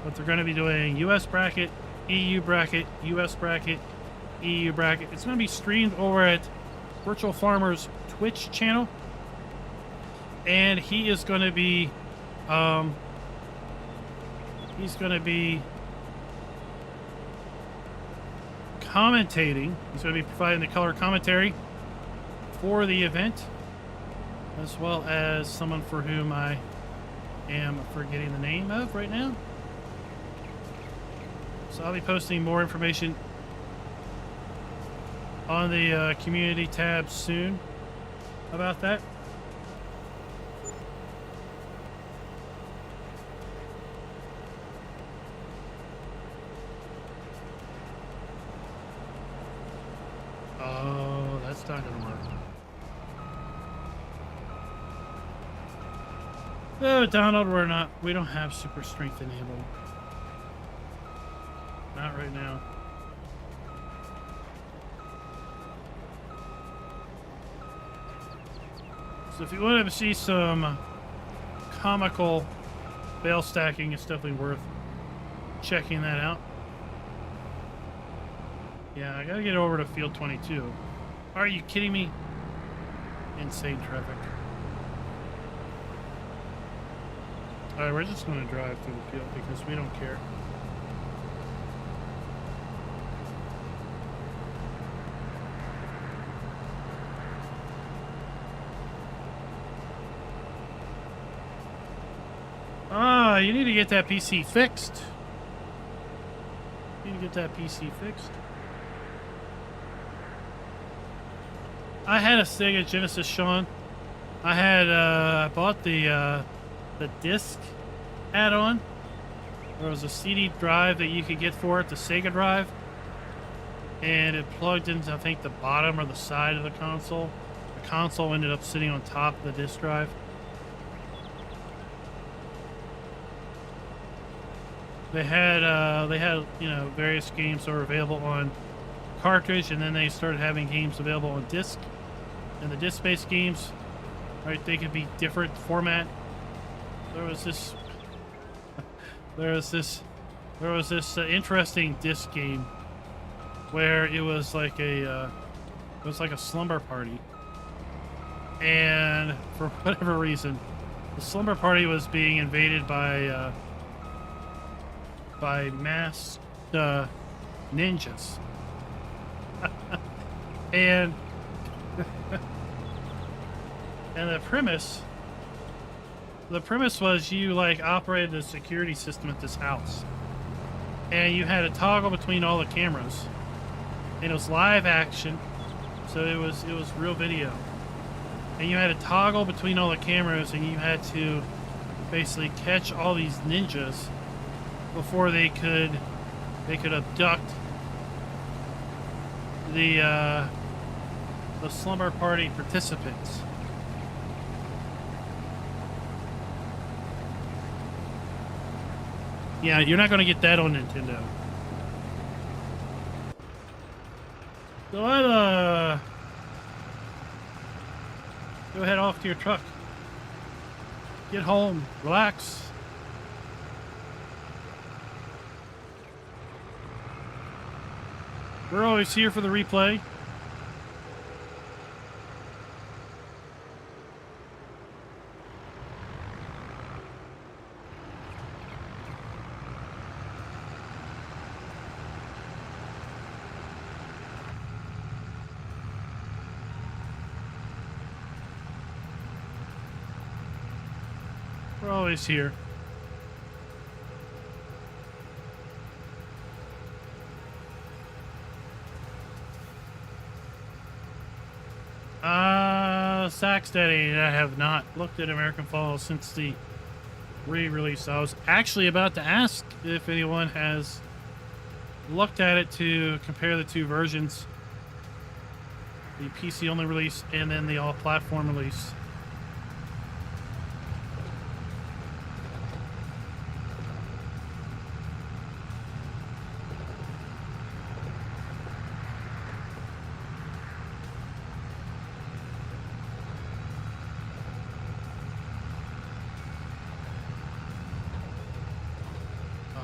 But they're going to be doing US bracket, EU bracket, US bracket, EU bracket. It's going to be streamed over at Virtual Farmer's Twitch channel, and he is going to be commentating. He's going to be providing the color commentary for the event, as well as someone for whom I am forgetting the name of right now. So I'll be posting more information on the community tab soon about that. Oh, that's not gonna work. Oh, Donald, we don't have super strength enabled. Not right now. So if you want to see some comical bale stacking, it's definitely worth checking that out. Yeah, I gotta get over to field 22. Are you kidding me? Insane traffic. Alright, we're just gonna drive through the field because we don't care. You need to get that PC fixed. You need to get that PC fixed. I had a Sega Genesis, Sean. I bought the disc add-on. There was a CD drive that you could get for it, the Sega drive, and it plugged into, I think, the bottom or the side of the console. The console ended up sitting on top of the disc drive. They had you know, various games that were available on cartridge, and then they started having games available on disc. And the disc-based games, right, they could be different format. There was this interesting disc game where it was like a slumber party, and for whatever reason, the slumber party was being invaded by masked ninjas. and the premise was you like operated a security system at this house, and you had a toggle between all the cameras, and it was live action, so it was real video, and you had a toggle between all the cameras, and you had to basically catch all these ninjas before they could abduct the slumber party participants. Yeah, you're not going to get that on Nintendo. So go ahead off to your truck. Get home, relax. We're always here for the replay. We're always here. Sacksteady, I have not looked at American Falls since the re-release. I was actually about to ask if anyone has looked at it to compare the two versions. The PC only release and then the all platform release.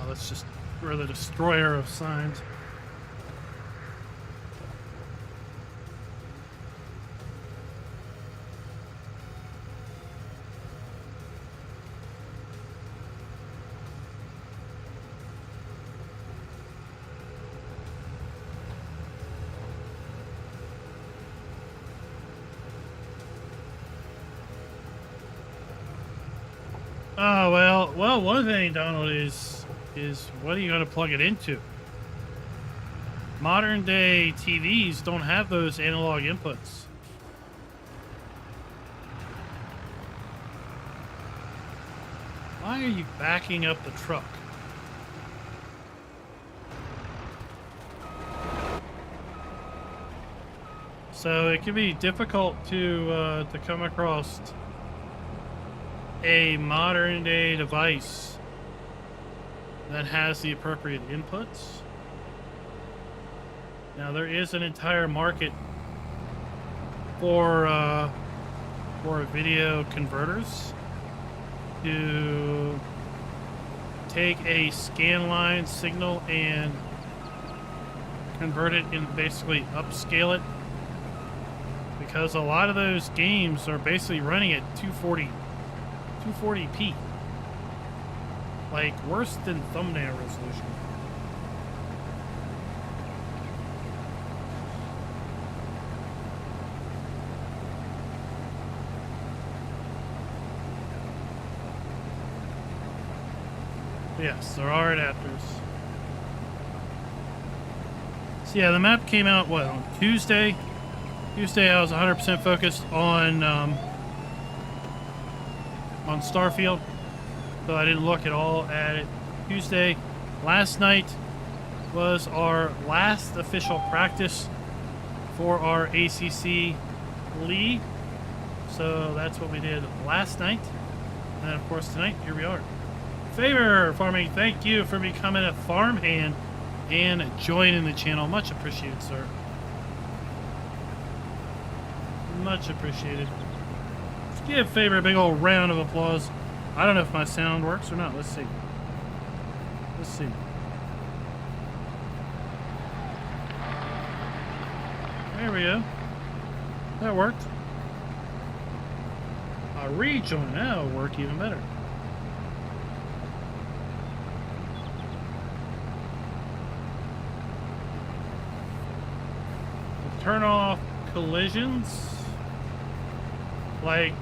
Let's just, we're the destroyer of signs. Oh, well, one thing, Donald, is what are you going to plug it into? Modern day TVs don't have those analog inputs. Why are you backing up the truck? So it can be difficult to come across a modern day device that has the appropriate inputs. Now there is an entire market for video converters to take a scanline signal and convert it and basically upscale it, because a lot of those games are basically running at 240p. Like, worse than thumbnail resolution. Yes, there are adapters. So yeah, the map came out, what, on Tuesday? Tuesday I was 100% focused on Starfield. So I didn't look at all at it Tuesday. Last night was our last official practice for our ACC league. So that's what we did last night. And of course tonight, here we are. Favor Farming, thank you for becoming a farmhand and joining the channel. Much appreciated, sir. Much appreciated. Let's give Favor a big old round of applause. I don't know if my sound works or not. Let's see. Let's see. There we go. That worked. A rejoin. That'll work even better. Turn off collisions. Like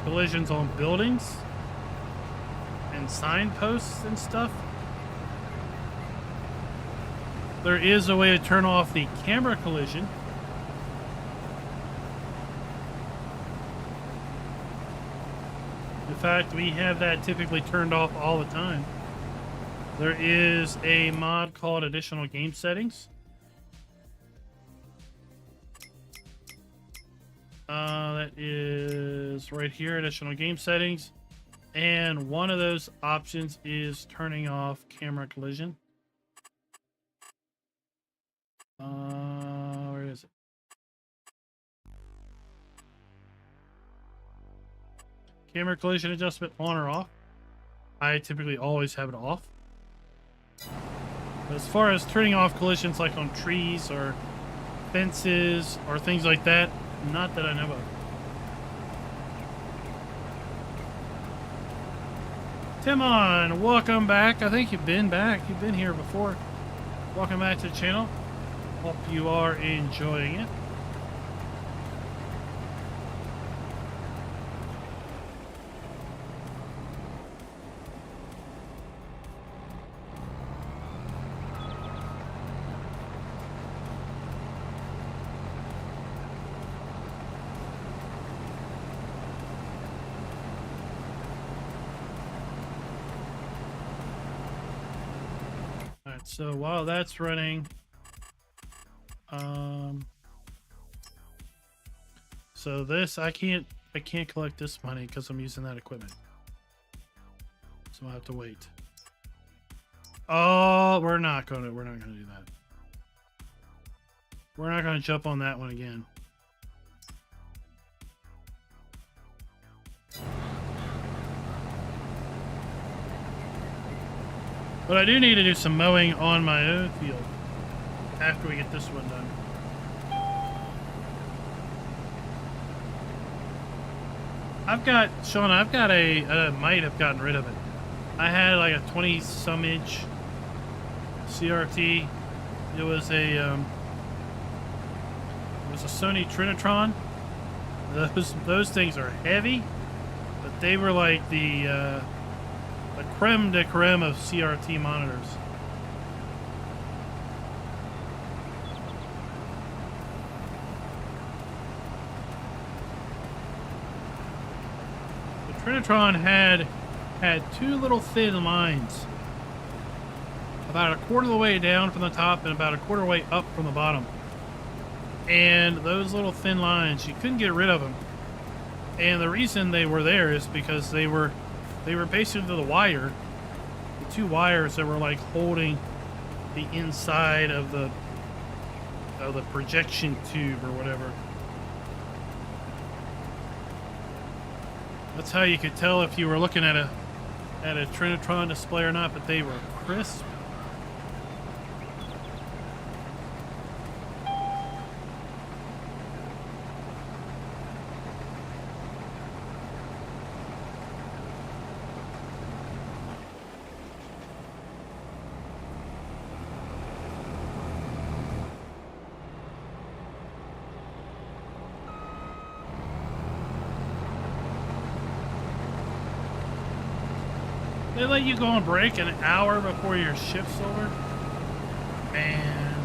collisions on buildings and signposts and stuff. There is a way to turn off the camera collision. In fact, we have that typically turned off all the time. There is a mod called Additional Game Settings. That is right here, Additional Game Settings. And one of those options is turning off camera collision. Where is it? Camera collision adjustment on or off. I typically always have it off. But as far as turning off collisions like on trees or fences or things like that, not that I know of. Timon, welcome back. I think you've been back. You've been here before. Welcome back to the channel. Hope you are enjoying it. So while that's running, so this I can't collect this money because I'm using that equipment. So I'll have to wait. Oh, we're not gonna do that. We're not gonna jump on that one again. But I do need to do some mowing on my own field after we get this one done. I've got I might have gotten rid of it. I had like a 20-some inch CRT. It was a Sony Trinitron. Those things are heavy, but they were like the creme de creme of CRT monitors. The Trinitron had two little thin lines, about a quarter of the way down from the top and about a quarter way up from the bottom. And those little thin lines, you couldn't get rid of them. And the reason they were there is because they were basically the wire, the two wires that were like holding the inside of the projection tube or whatever. That's how you could tell if you were looking at a Trinitron display or not, but they were crisp. They let you go on break an hour before your shift's over? Man,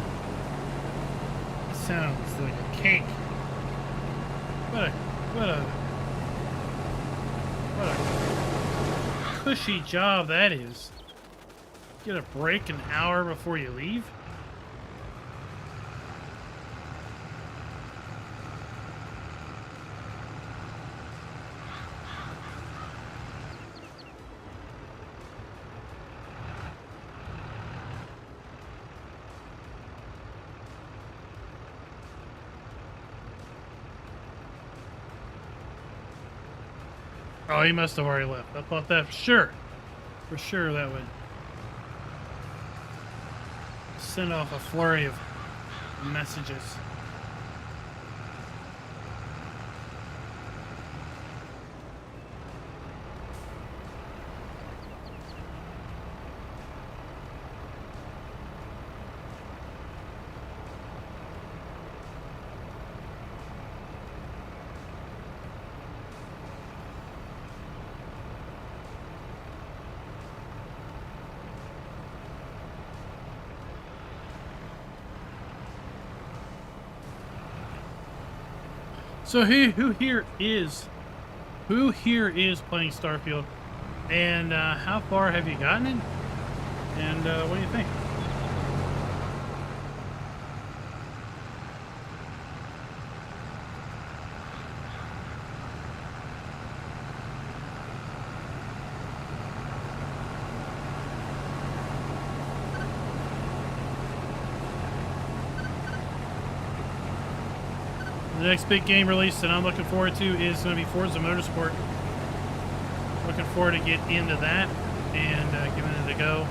that sounds like a cake. What a cushy job that is. Get a break an hour before you leave? Oh, he must have already left. I thought that for sure that would send off a flurry of messages. So who here is playing Starfield, and how far have you gotten it? And what do you think? The next big game release that I'm looking forward to is going to be Forza Motorsport. Looking forward to get into that and giving it a go.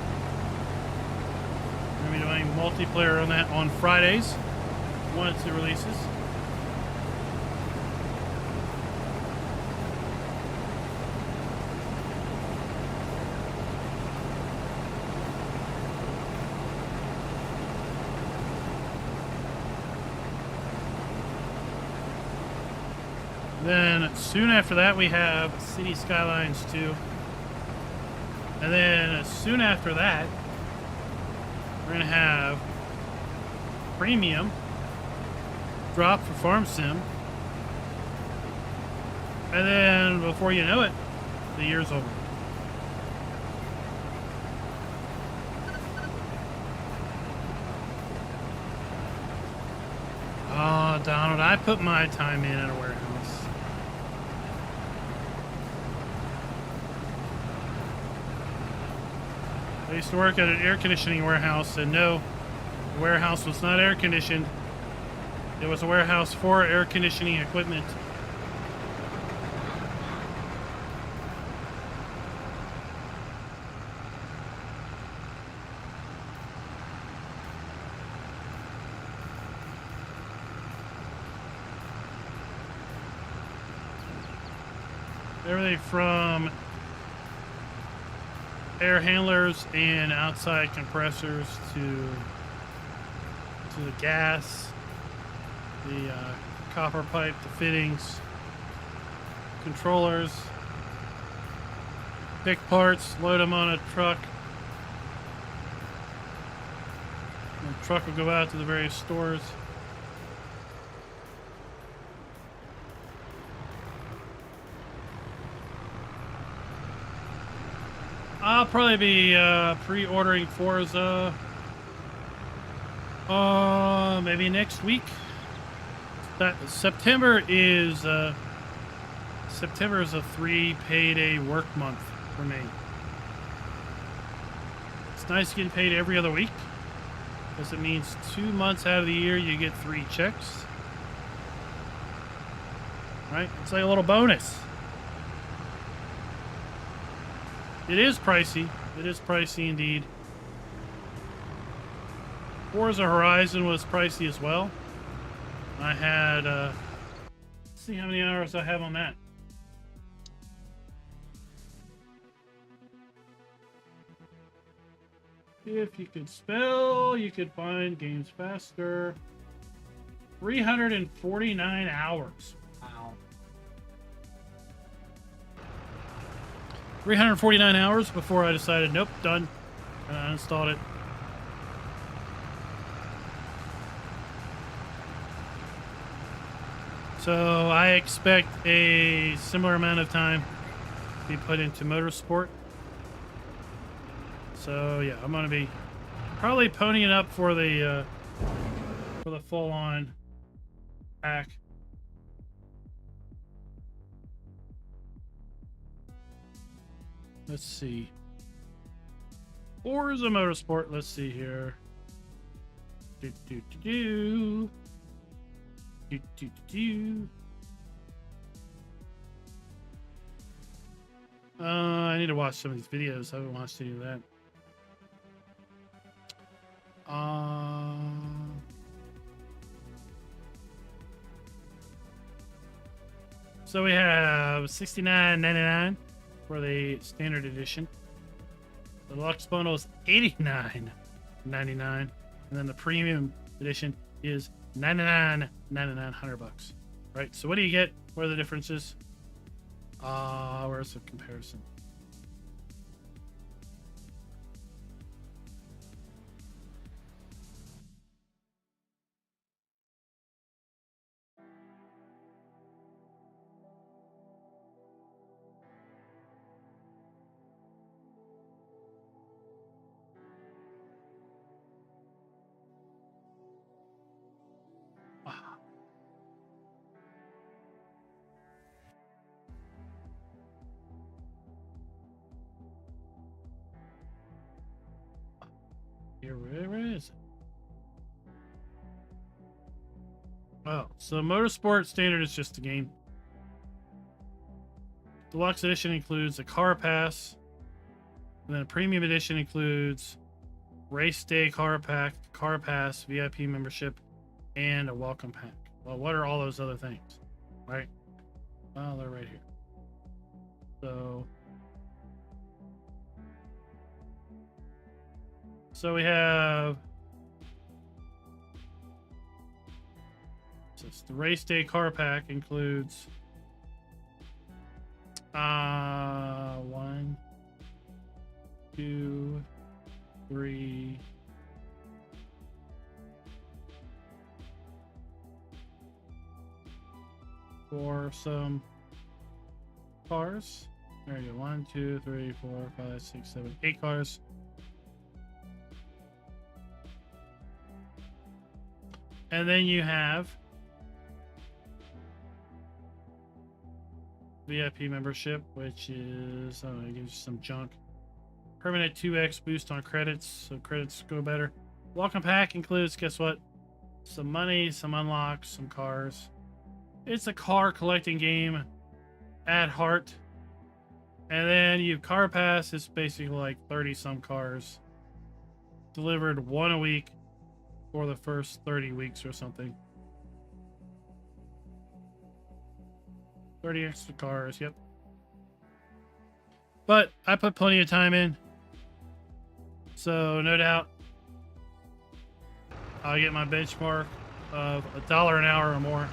We're going to be doing multiplayer on that on Fridays once it releases. Then soon after that we have City Skylines 2. And then soon after that we're going to have Premium drop for Farm Sim. And then before you know it, the year's over. Donald, I put my time in at a warehouse. I used to work at an air conditioning warehouse, and no, the warehouse was not air conditioned. It was a warehouse for air conditioning equipment. Everything from air handlers and outside compressors to the gas, the copper pipe, the fittings, controllers, pick parts, load them on a truck. And the truck will go out to the various stores. I'll probably be pre-ordering Forza maybe next week. September is a 3 payday work month for me. It's nice getting paid every other week because it means 2 months out of the year you get 3 checks. Right? It's like a little bonus. It is pricey. It is pricey indeed. Forza Horizon was pricey as well. I had, let's see how many hours I have on that. If you could spell, you could find games faster. 349 hours. Wow. 349 hours before I decided, nope, done. And I uninstalled it. So I expect a similar amount of time to be put into motorsport. So yeah, I'm gonna be probably ponying up for the full-on pack. Let's see. Forza Motorsport. Let's see here. I need to watch some of these videos. I haven't watched any of that. So we have $69.99 for the standard edition. The deluxe bundle is $89.99, and then the premium edition is $99.99, $100. Right. So what do you get? What are the differences? Where's the comparison? Here, where is it? Oh, so Motorsport Standard is just a game. Deluxe Edition includes a car pass, and then a Premium Edition includes Race Day car pass, VIP membership, and a welcome pack. Well, what are all those other things? Right? Well, they're right here. So we have, so it's the Race Day car pack includes 1, 2, 3, 4 some cars. There you go. 1, 2, 3, 4, 5, 6, 7, 8 cars. And then you have VIP membership, which is, I don't know, gives you some junk. Permanent 2x boost on credits, so credits go better. Welcome pack includes, guess what? Some money, some unlocks, some cars. It's a car collecting game at heart. And then you have car pass. It's basically like 30 some cars delivered one a week for the first 30 weeks or something. 30 extra cars, yep. But I put plenty of time in, so no doubt I'll get my benchmark of $1 an hour or more.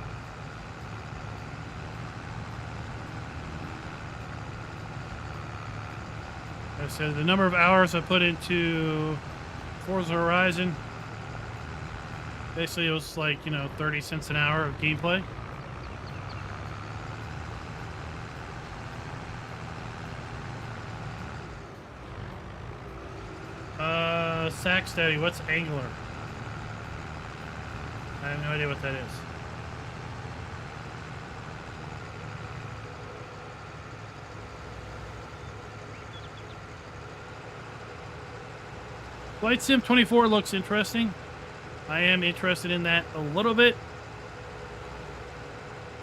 Like I said, the number of hours I put into Forza Horizon, basically it was like, 30 cents an hour of gameplay. Sax Daddy, what's Angler? I have no idea what that is. Flight Sim 24 looks interesting. I am interested in that a little bit.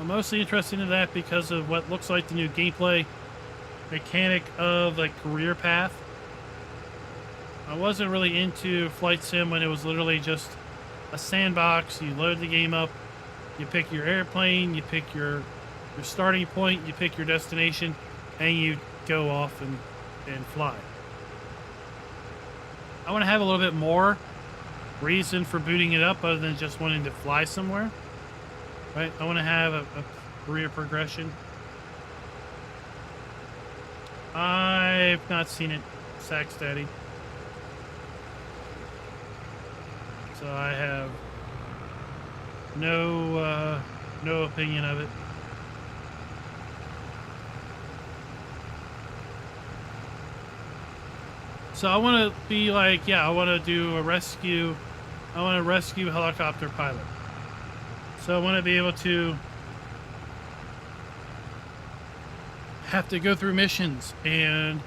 I'm mostly interested in that because of what looks like the new gameplay mechanic of the career path. I wasn't really into Flight Sim when it was literally just a sandbox. You load the game up, you pick your airplane, you pick your starting point, you pick your destination, and you go off and fly. I want to have a little bit more reason for booting it up other than just wanting to fly somewhere. Right? I want to have a career progression. I've not seen it, Sax Daddy. So I have no opinion of it. So I want to be like, yeah, I want to do a rescue. I want to rescue helicopter pilot. So I want to be able to have to go through missions and,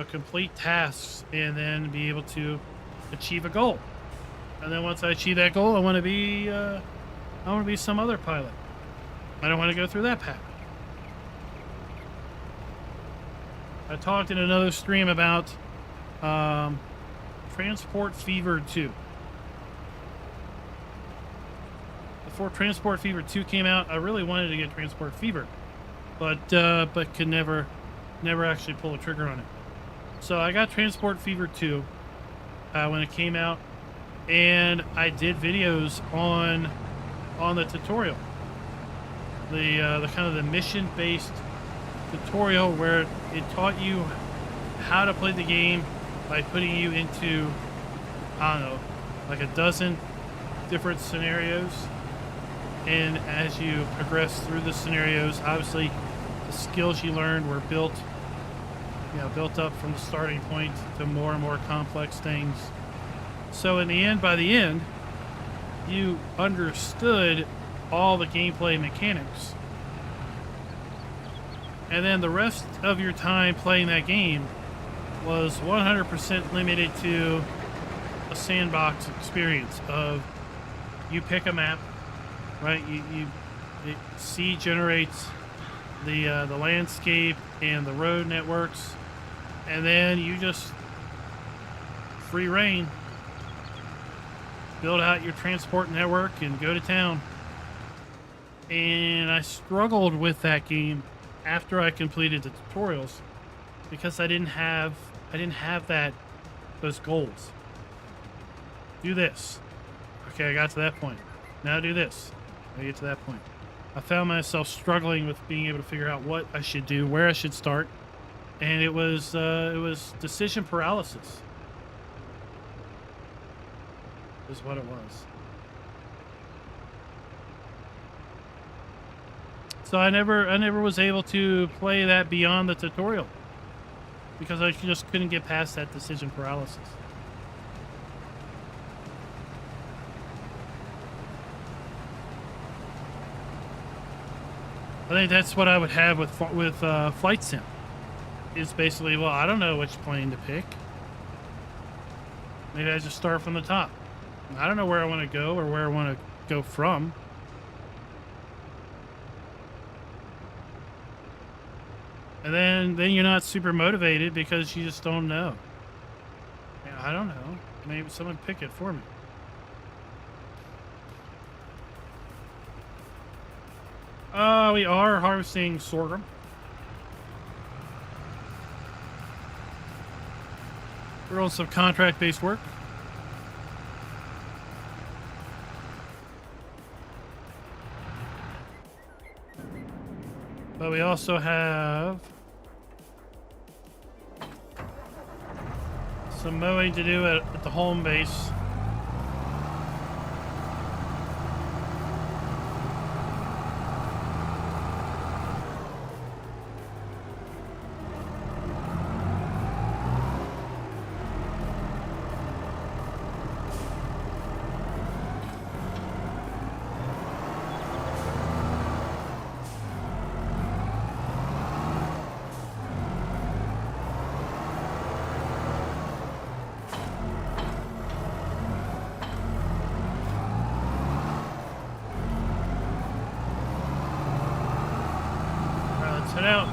complete tasks and then be able to achieve a goal. And then once I achieve that goal, I want to be some other pilot. I don't want to go through that path. I talked in another stream about Transport Fever 2. Before Transport Fever 2 came out, I really wanted to get Transport Fever, but could never actually pull a trigger on it. So I got Transport Fever 2 when it came out. And I did videos on the tutorial, the kind of the mission-based tutorial where it taught you how to play the game by putting you into, I don't know, like a dozen different scenarios. And as you progress through the scenarios, obviously the skills you learned were built up from the starting point to more and more complex things. So in the end, by the end, you understood all the gameplay mechanics. And then the rest of your time playing that game was 100% limited to a sandbox experience of you pick a map, right? C generates the landscape and the road networks, and then you just free reign. Build out your transport network and go to town. And I struggled with that game after I completed the tutorials because I didn't have those goals. Do this. Okay, I got to that point. Now do this. I get to that point. I found myself struggling with being able to figure out what I should do, where I should start, and it was decision paralysis. Is what it was. So I never was able to play that beyond the tutorial because I just couldn't get past that decision paralysis. I think that's what I would have with Flight Sim. Is basically, well, I don't know which plane to pick. Maybe I just start from the top. I don't know where I want to go or where I want to go from. And then you're not super motivated because you just don't know. Yeah, I don't know. Maybe someone pick it for me. We are harvesting sorghum. We're on some contract-based work. But we also have some mowing to do at the home base. Head out.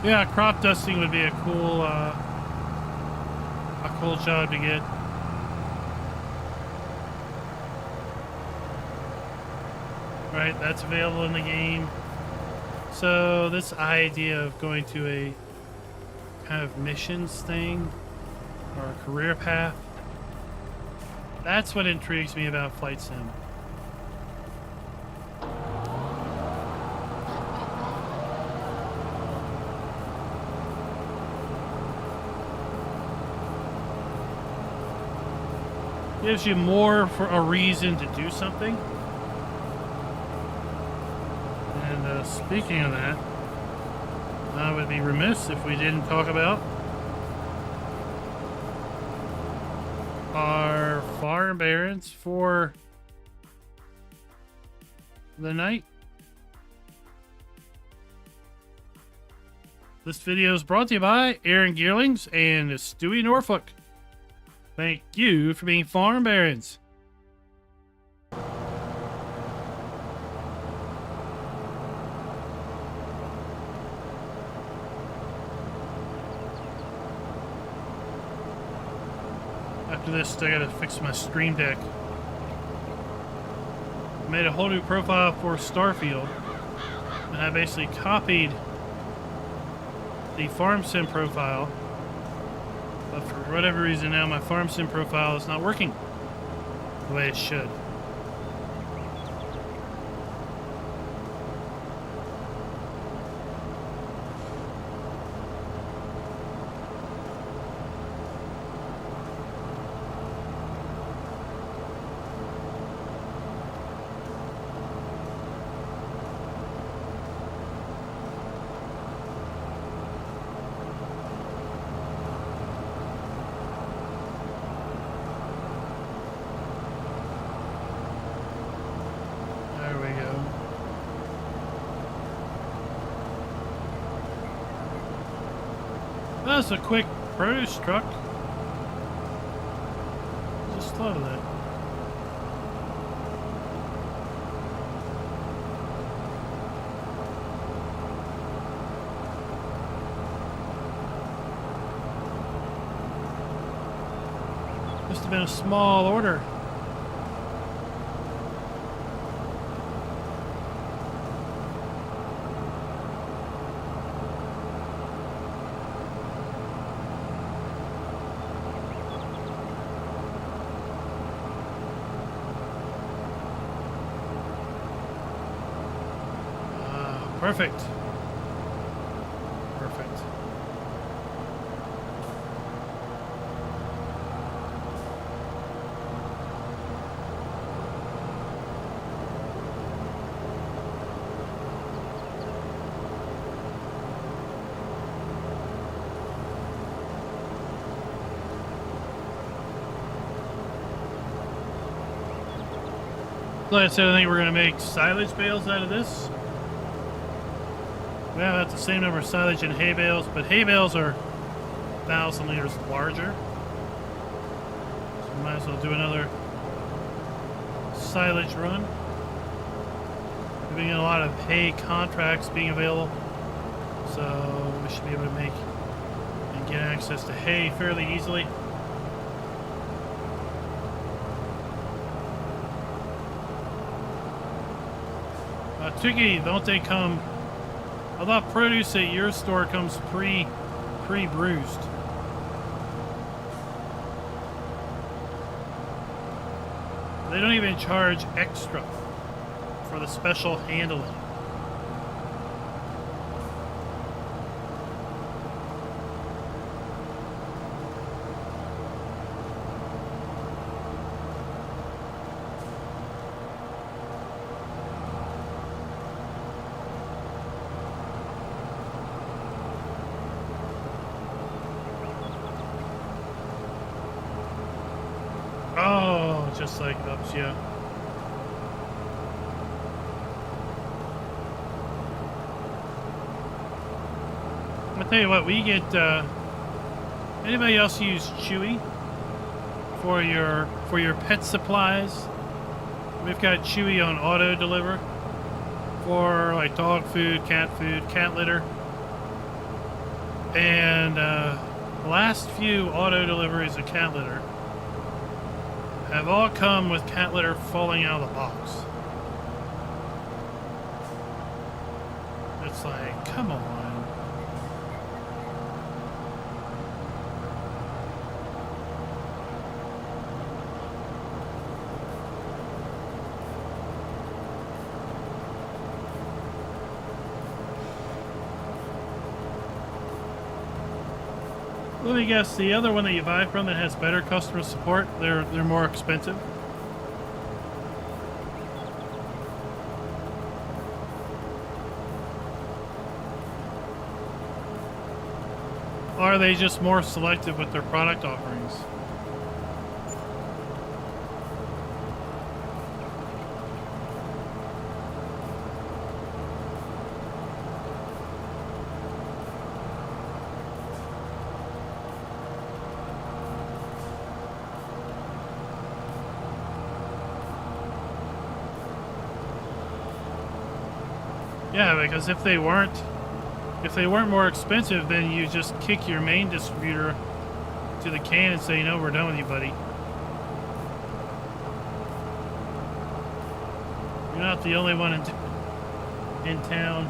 Yeah, crop dusting would be a cool job to get. Right, that's available in the game. So this idea of going to a kind of missions thing or a career path, that's what intrigues me about Flight Sim. Gives you more for a reason to do something. And speaking of that, I would be remiss if we didn't talk about our farm errands for the night. This video is brought to you by Aaron Gearlings and Stewie Norfolk. Thank you for being farm barons. After this, I gotta fix my stream deck. I made a whole new profile for Starfield, and I basically copied the farm sim profile. But for whatever reason now my farm sim profile is not working the way it should. That's a quick produce truck. Just thought of that. Must have been a small order. Perfect. Perfect. Like I said, I think we're going to make silage bales out of this. We have about the same number of silage and hay bales, but hay bales are 1,000 liters larger. So we might as well do another silage run. We've been getting a lot of hay contracts being available, so we should be able to make and get access to hay fairly easily. Tricky, don't they come? I thought produce at your store comes pre-bruised. They don't even charge extra for the special handling. Just like ups, yeah. I'll tell you what, we get, anybody else use Chewy for your pet supplies? We've got Chewy on auto deliver for like dog food, cat litter. And the last few auto deliveries of cat litter have all come with cat litter falling out of the box. It's like, come on. Let me guess, the other one that you buy from that has better customer support, they're more expensive. Or are they just more selective with their product offerings? Yeah, because if they weren't more expensive, then you just kick your main distributor to the can and say, no, we're done with you, buddy. You're not the only one in town.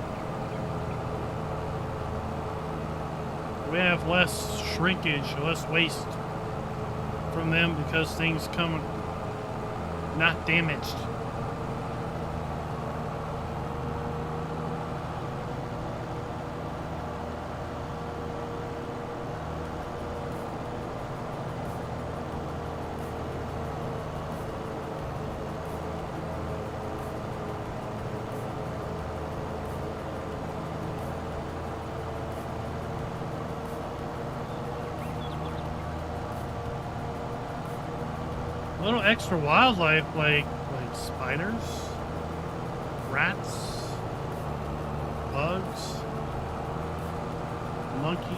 We have less shrinkage, less waste from them because things come not damaged. A little extra wildlife like spiders, rats, bugs, monkeys.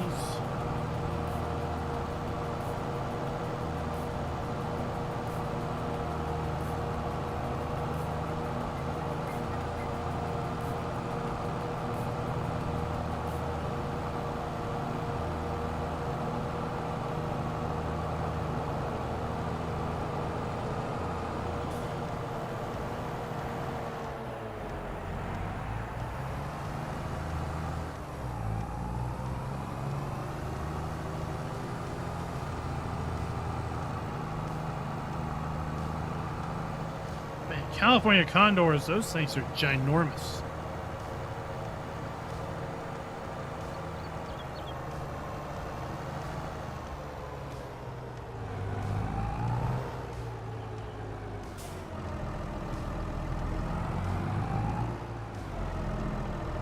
California condors, those things are ginormous.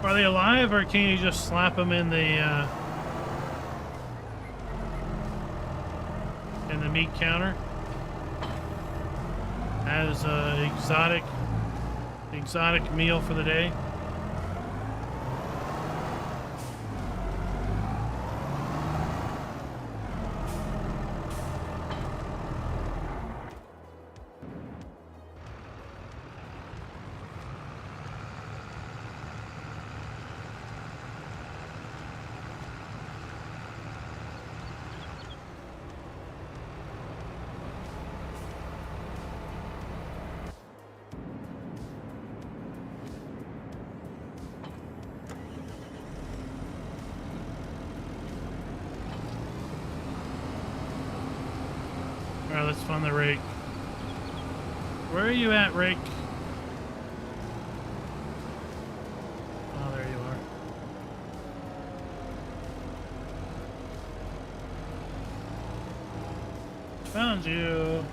Are they alive, or can you just slap them in the meat counter as an exotic meal for the day? Alright, let's find the rake. Where are you at, rake? Oh, there you are. Found you.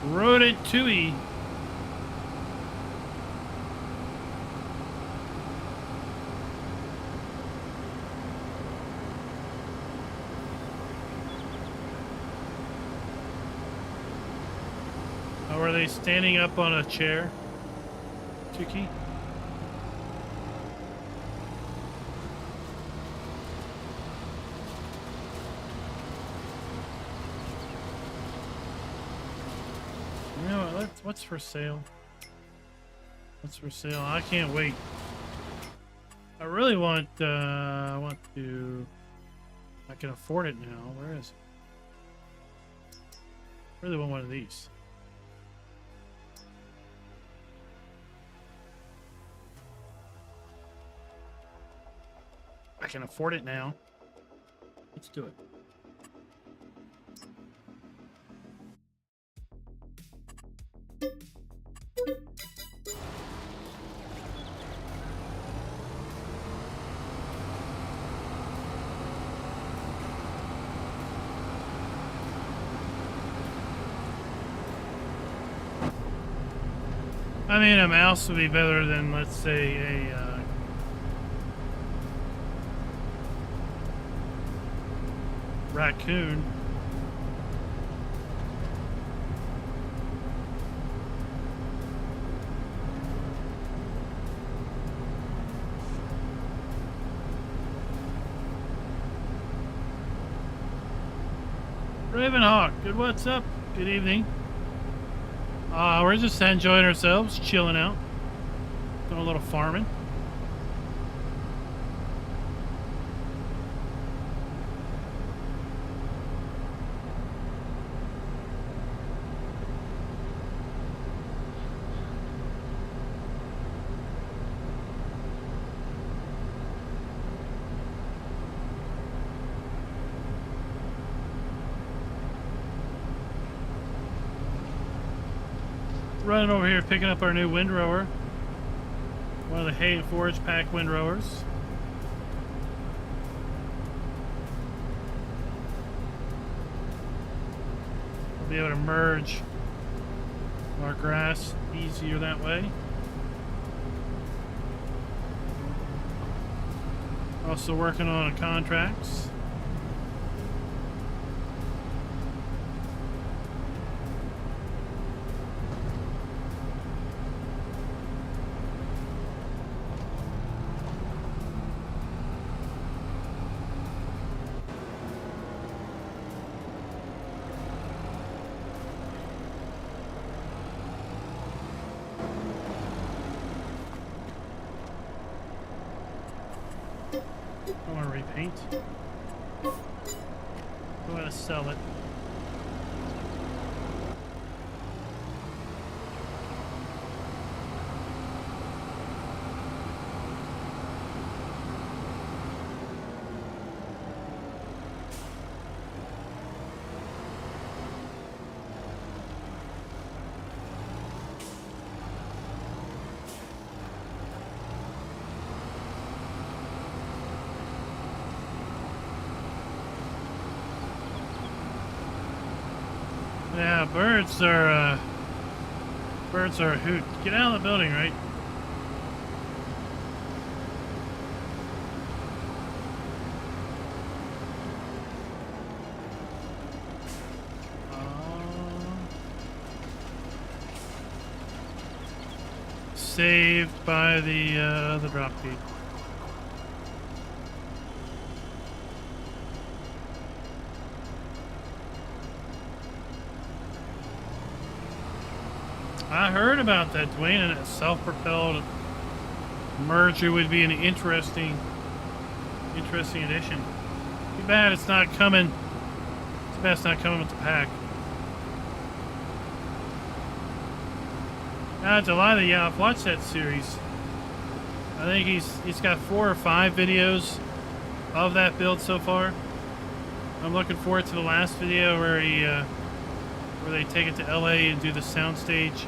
Rodent Tui. Oh, are they standing up on a chair? Tuki? You know what? What's for sale? What's for sale? I can't wait. I really want. I want to. I can afford it now. Where is it? I really want one of these. I can afford it now. Let's do it. I mean, a mouse would be better than, let's say, a raccoon. Ravenhawk, good, what's up? Good evening. We're just enjoying ourselves, chilling out, doing a little farming. Running over here picking up our new windrower. One of the hay and forage pack windrowers. We'll be able to merge our grass easier that way. Also working on contracts. I want to repaint. I want to sell it. Yeah, birds are a hoot. Get out of the building, right? Saved by the drop feed. I heard about that, Dwayne, and a self-propelled merger would be an interesting addition. Too bad it's not coming. Too bad it's not coming with the pack. Delilah, yeah, I've watched that series. I think he's got 4 or 5 videos of that build so far. I'm looking forward to the last video where where they take it to LA and do the soundstage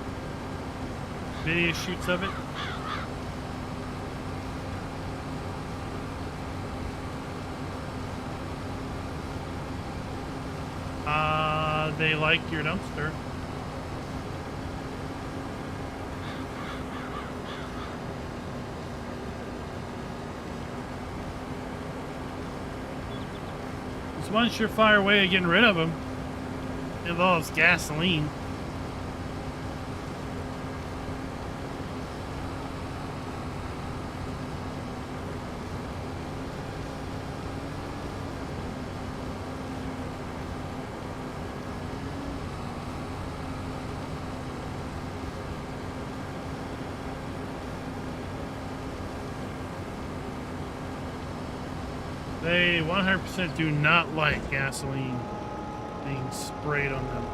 video shoots of it. They like your dumpster. There's one surefire way of getting rid of them. It involves gasoline. They 100% do not like gasoline being sprayed on them.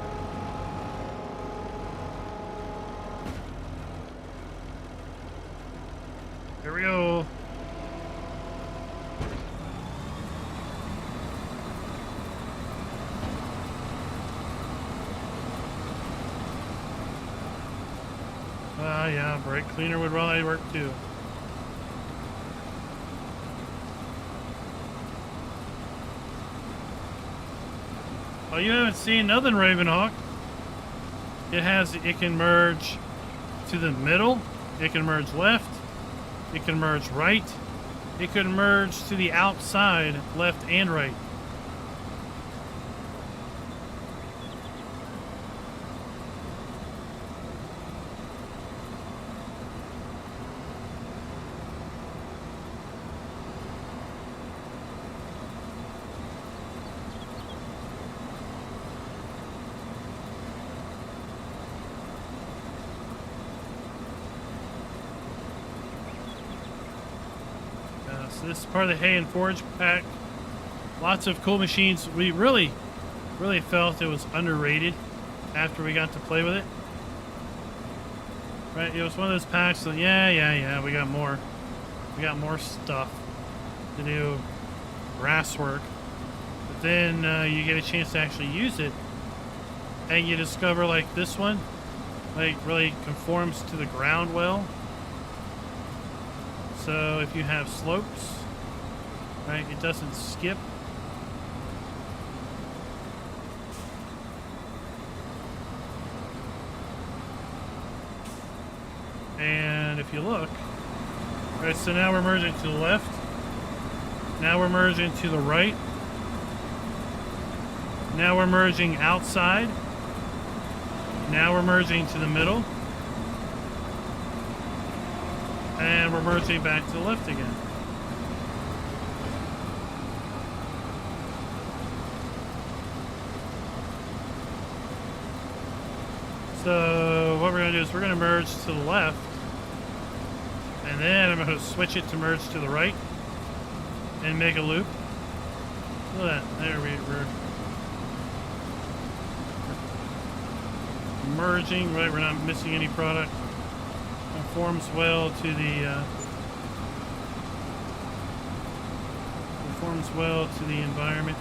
Here we go. Yeah, brake cleaner would really work too. Oh, you haven't seen nothing, Ravenhawk. It can merge to the middle, it can merge left, it can merge right, it can merge to the outside, left and right. So this is part of the hay and forage pack. Lots of cool machines. We really felt it was underrated after we got to play with it. Right, it was one of those packs that, yeah, we got more stuff to do, grass work. But then you get a chance to actually use it, and you discover, like, this one, like, really conforms to the ground well. So if you have slopes, right, it doesn't skip. And if you look, right, so now we're merging to the left. Now we're merging to the right. Now we're merging outside. Now we're merging to the middle. And we're merging back to the left again. So what we're going to do is we're going to merge to the left. And then I'm going to switch it to merge to the right. And make a loop. Look at that. There we're merging, right? We're not missing any product. Conforms well to the environment.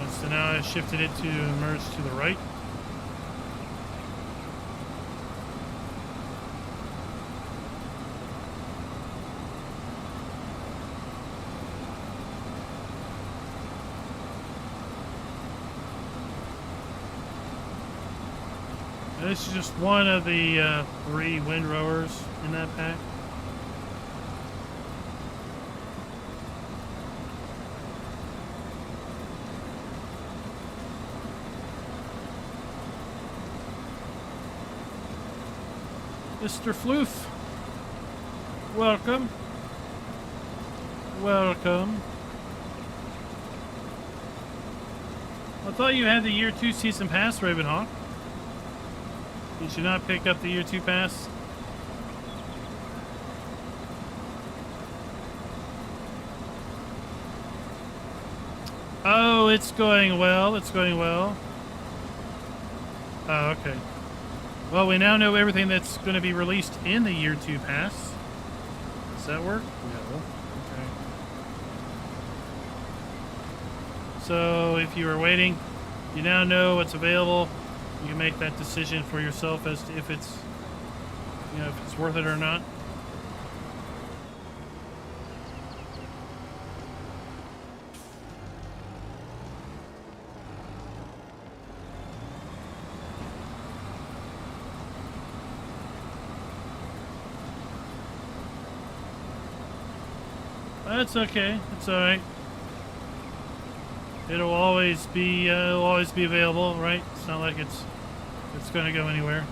And so now I shifted it to merge to the right. This is just one of the 3 windrowers in that pack. Mr. Floof, welcome. Welcome. I thought you had the Year 2 Season Pass, Ravenhawk. Did you not pick up the Year 2 pass? Oh, it's going well. It's going well. Oh, okay. Well, we now know everything that's going to be released in the Year 2 pass. Does that work? No. Okay. So, if you were waiting, you now know what's available. You can make that decision for yourself as to if it's, you know, if it's worth it or not. That's okay. It's all right. It'll always be available, right? It's not like it's going to go anywhere.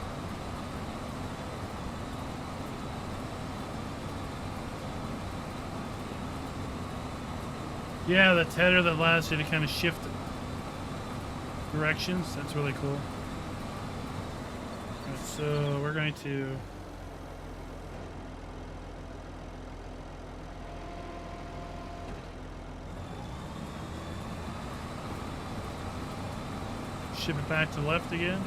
Yeah, the tether that allows you to kind of shift directions. That's really cool. Right, so we're going to ship it back to the left again.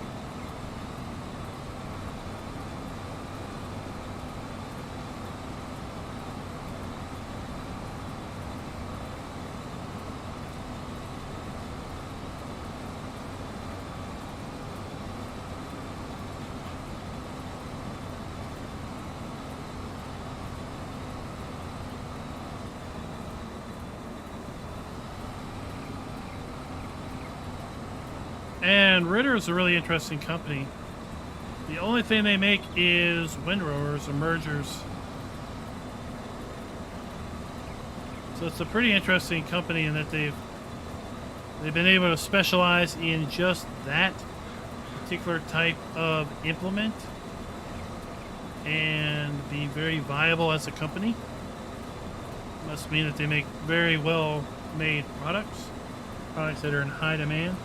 And Ritter is a really interesting company. The only thing they make is windrowers or mergers. So it's a pretty interesting company in that they've been able to specialize in just that particular type of implement and be very viable as a company. Must mean that they make very well made products that are in high demand.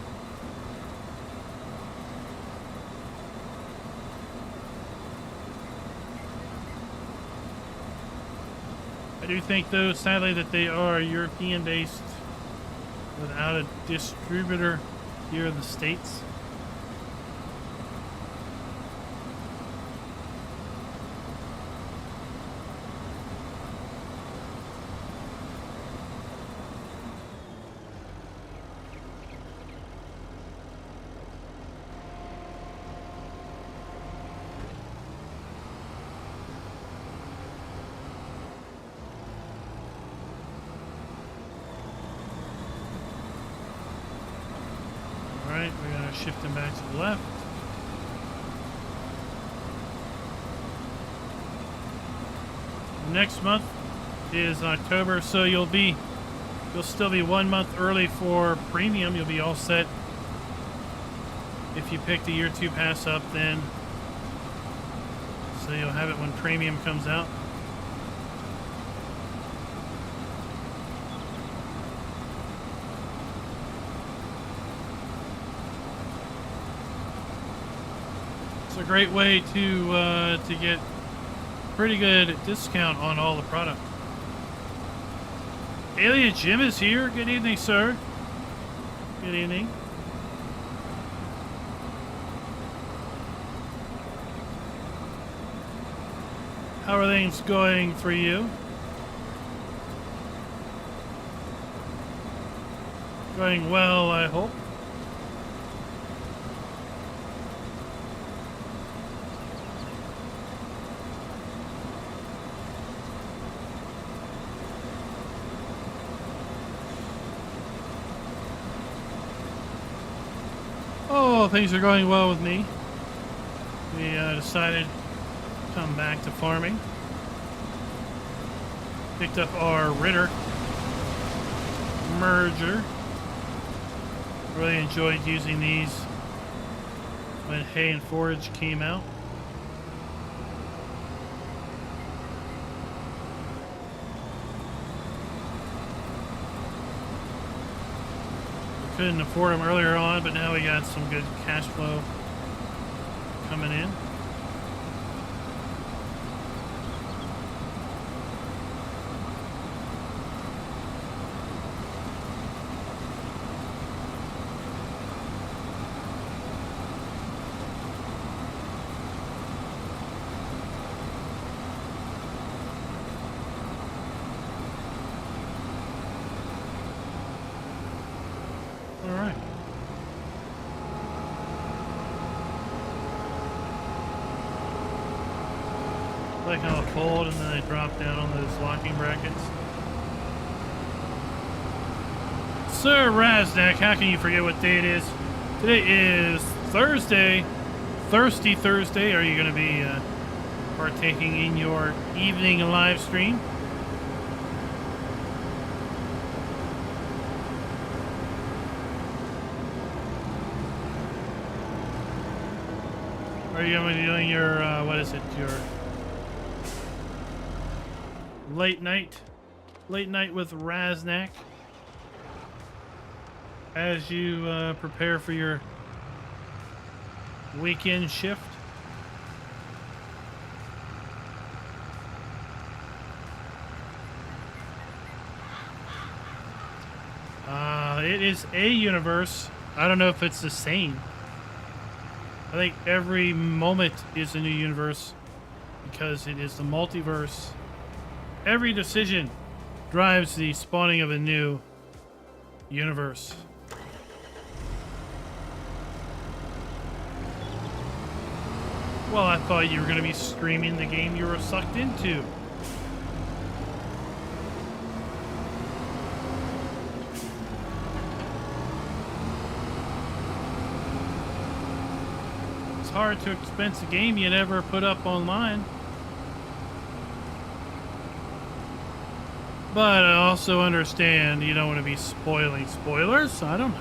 I do think, though, sadly, that they are European-based without a distributor here in the States. Alright, we're going to shift them back to the left. Next month is October, so you'll still be 1 month early for premium. You'll be all set if you pick the Year 2 pass up then. So you'll have it when premium comes out. It's a great way to get pretty good discount on all the product. Alien Jim is here. Good evening, sir. Good evening. How are things going for you? Going well, I hope. Oh, things are going well with me. We decided to come back to farming. Picked up our Ritter merger. Really enjoyed using these when hay and forage came out. Couldn't afford them earlier on, but now we got some good cash flow coming in. All right. Like how they fold and then they drop down on those locking brackets. Sir Raznak, how can you forget what day it is? Today is Thursday. Thirsty Thursday. Are you going to be partaking in your evening live stream? Are you going to be doing your, what is it, your late night with Raznak as you prepare for your weekend shift? It is a universe. I don't know if it's the same. I think every moment is a new universe because it is the multiverse. Every decision drives the spawning of a new universe. Well, I thought you were going to be streaming the game you were sucked into. It's hard to expense a game you never put up online. But I also understand you don't want to be spoiling spoilers. I don't know.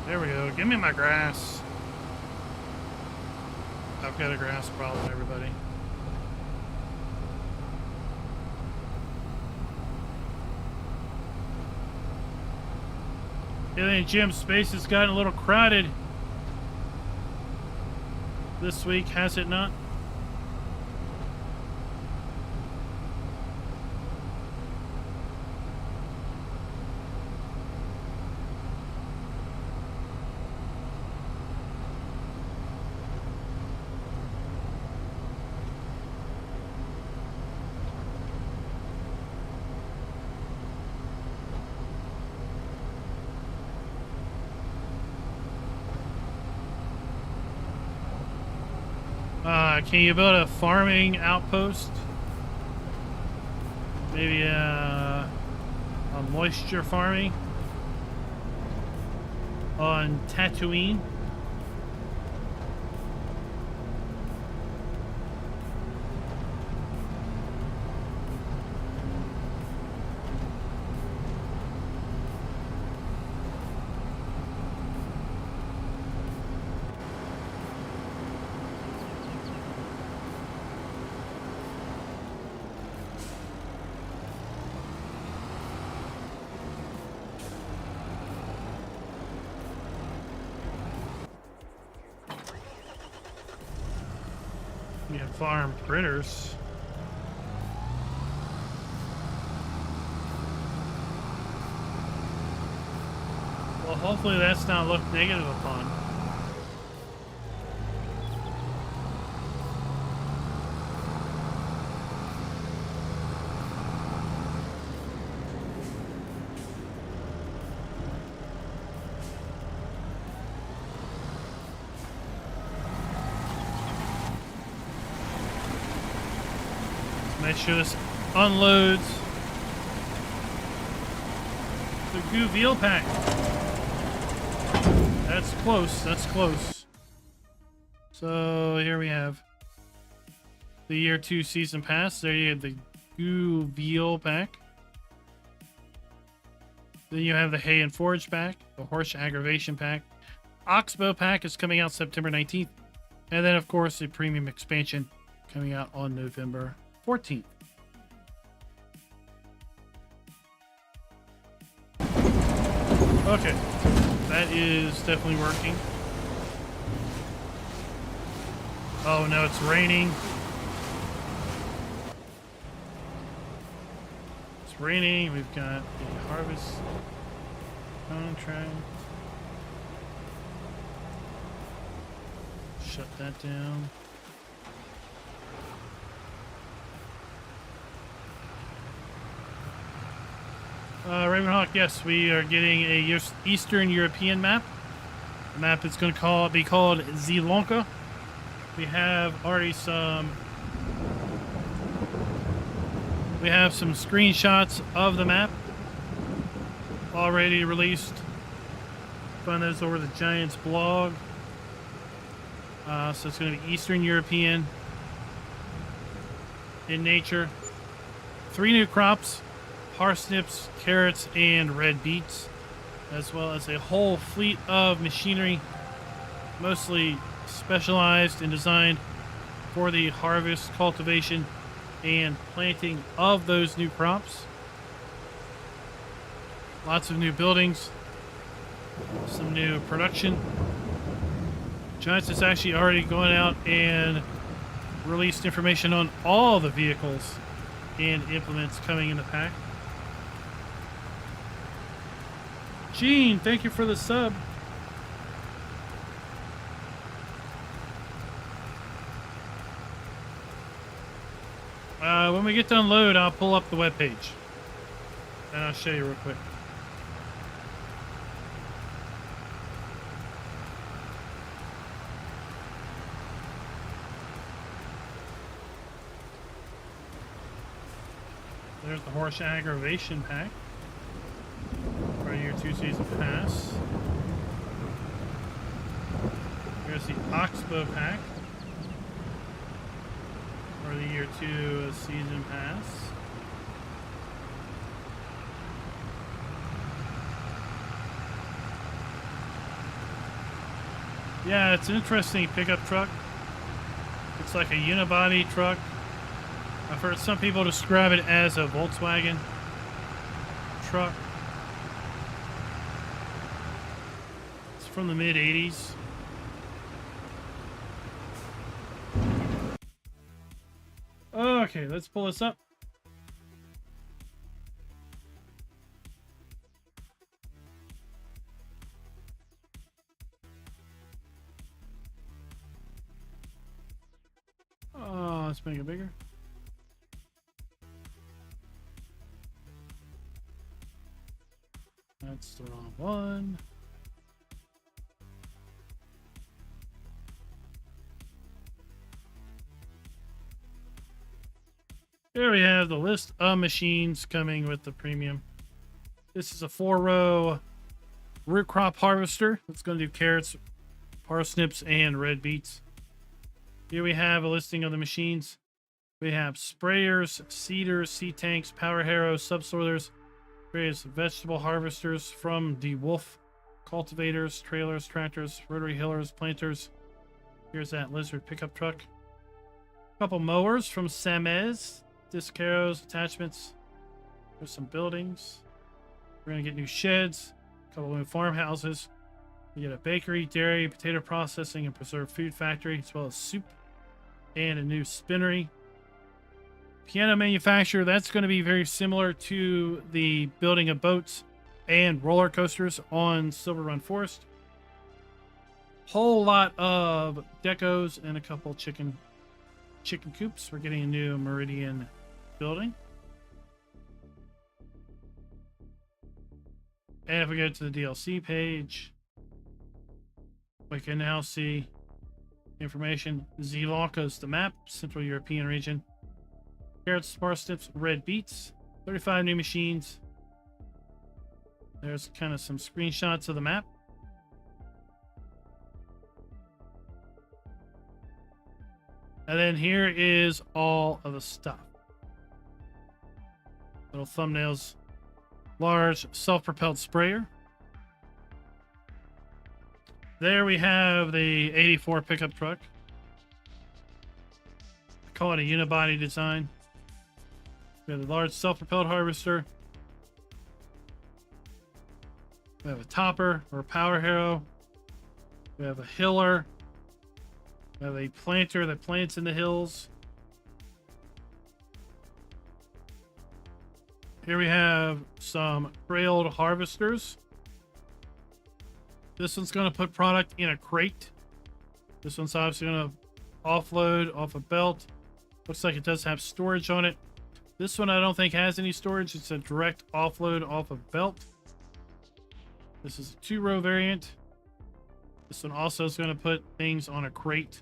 There we go. Give me my grass. I've got a grass problem, everybody. Alien Gym space has gotten a little crowded this week, has it not? Can you build a farming outpost? Maybe a moisture farming on Tatooine? You can farm critters. Well, hopefully that's not looked negative upon. Make sure this unloads the goo veal pack. That's close. That's close. So here we have the year 2 season pass. There you have the goo veal pack. Then you have the hay and forage pack, the horse aggravation pack. Oxbow pack is coming out September 19th. And then, of course, the premium expansion coming out on November 14th. Okay, that is definitely working. Oh no, it's raining. It's raining. We've got the harvest contract. shut that down. Ravenhawk, yes, we are getting a Eastern European map. The map is going to be called Zielonka. We have already some screenshots of the map already released. Find those over the Giants blog. So it's going to be Eastern European in nature. 3 new crops: parsnips, carrots, and red beets, as well as a whole fleet of machinery, mostly specialized and designed for the harvest, cultivation, and planting of those new crops. Lots of new buildings, some new production. Giants is actually already going out and released information on all the vehicles and implements coming in the pack. Gene, thank you for the sub. When we get to unload, I'll pull up the webpage and I'll show you real quick. There's the horse aggravation pack for year 2 season pass. Here's the Oxbow pack for the year 2 season pass. Yeah, it's an interesting pickup truck. It's like a unibody truck. I've heard some people describe it as a Volkswagen truck. It's from the mid-'80s. Okay, let's pull this up. Oh, let's make it bigger. That's the wrong one. Here we have the list of machines coming with the premium. This is a 4-row root crop harvester. It's going to do carrots, parsnips, and red beets. Here we have a listing of the machines. We have sprayers, seeders, seed tanks, power harrows, subsoilers, various vegetable harvesters from the Wolf, cultivators, trailers, tractors, rotary hillers, planters. Here's that lizard pickup truck. A couple mowers from Samez, disc harrows, attachments. There's some buildings. We're going to get new sheds, a couple new farmhouses. We get a bakery, dairy, potato processing, and preserved food factory, as well as soup, and a new spinnery. Piano manufacturer, that's going to be very similar to the building of boats and roller coasters on Silver Run Forest. Whole lot of decos and a couple chicken coops. We're getting a new Meridian building. And if we go to the DLC page, we can now see information. Zielonka is the map, Central European region. Carrots, parsnips, red beets, 35 new machines. There's kind of some screenshots of the map. And then here is all of the stuff. Little thumbnails. Large self-propelled sprayer. There we have the 84 pickup truck. I call it a unibody design. We have a large self-propelled harvester. We have a topper or a power harrow. We have a hiller. We have a planter that plants in the hills. Here we have some trailed harvesters. This one's going to put product in a crate. This one's obviously going to offload off a belt. Looks like it does have storage on it. This one I don't think has any storage. It's a direct offload off a belt. This is a 2-row variant. This one also is going to put things on a crate.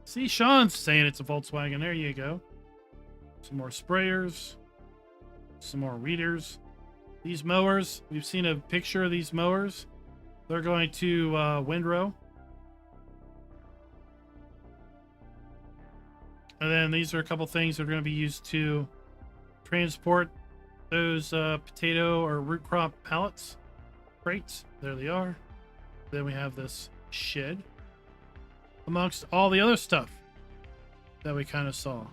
See, Sean's saying it's a Volkswagen. There you go. Some more sprayers. Some more weeders. These mowers, we've seen a picture of these mowers. They're going to windrow. And then these are a couple things that are going to be used to transport those potato or root crop pallets. Crates. There they are. Then we have this shed. Amongst all the other stuff that we kind of saw.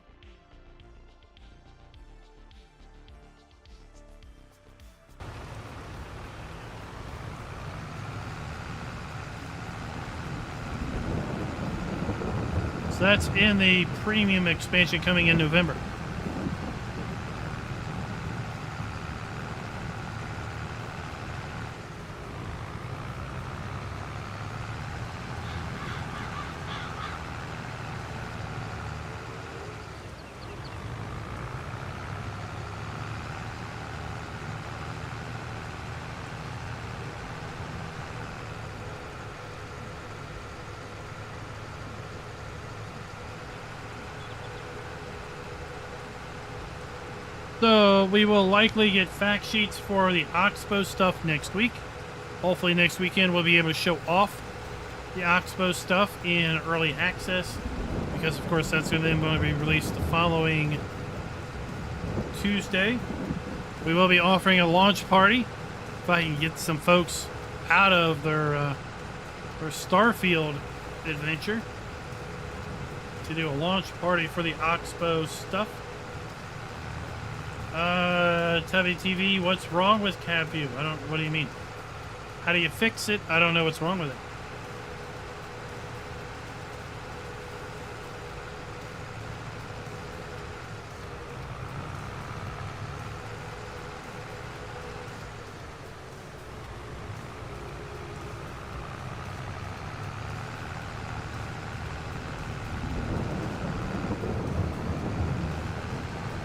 So that's in the premium expansion coming in November. So we will likely get fact sheets for the Oxbow stuff next week. Hopefully next weekend we'll be able to show off the Oxbow stuff in early access, because of course that's then going to be released the following Tuesday. We will be offering a launch party if I can get some folks out of their Starfield adventure to do a launch party for the Oxbow stuff. Tubby TV, what's wrong with Cab View? What do you mean? How do you fix it? I don't know what's wrong with it.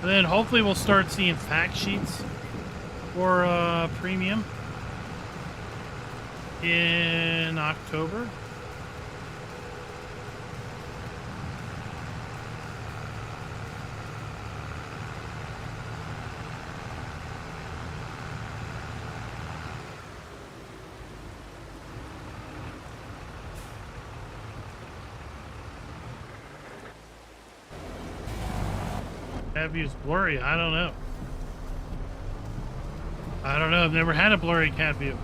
And then hopefully we'll start seeing fact sheets for premium in October. Cab view's blurry. I don't know. I've never had a blurry cab view.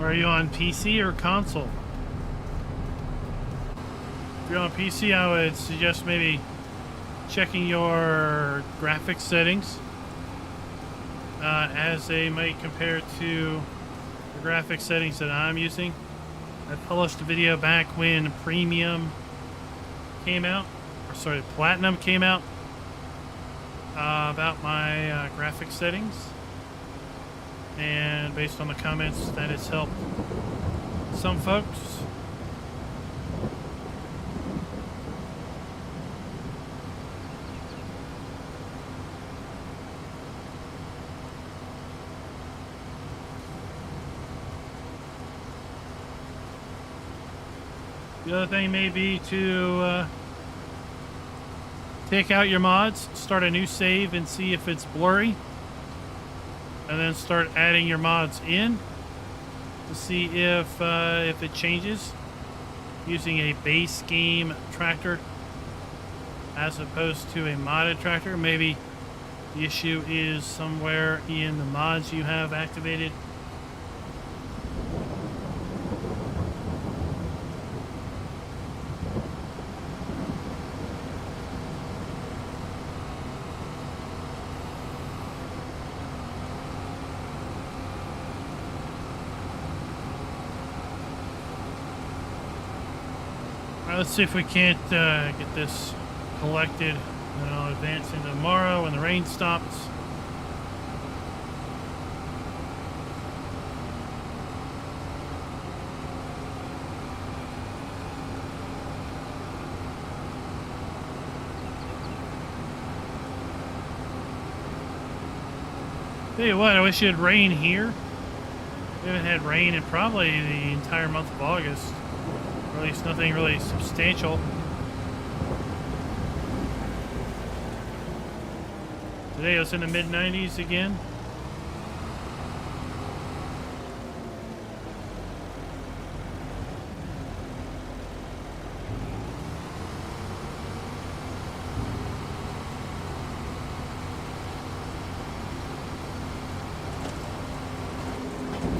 Are you on PC or console? If you're on PC, I would suggest maybe checking your graphics settings as they might compare to the graphics settings that I'm using. I published a video back when Premium came out, or sorry, Platinum came out, about my graphics settings, and based on the comments that it's helped some folks. The other thing may be to take out your mods, start a new save, and see if it's blurry, and then start adding your mods in to see if it changes using a base game tractor as opposed to a modded tractor. Maybe the issue is somewhere in the mods you have activated. Let's see if we can't get this collected, and I'll advance into tomorrow when the rain stops. Tell you what, I wish it had rain here. We haven't had rain in probably the entire month of August. Or at least nothing really substantial. Today it was in the mid-90s again.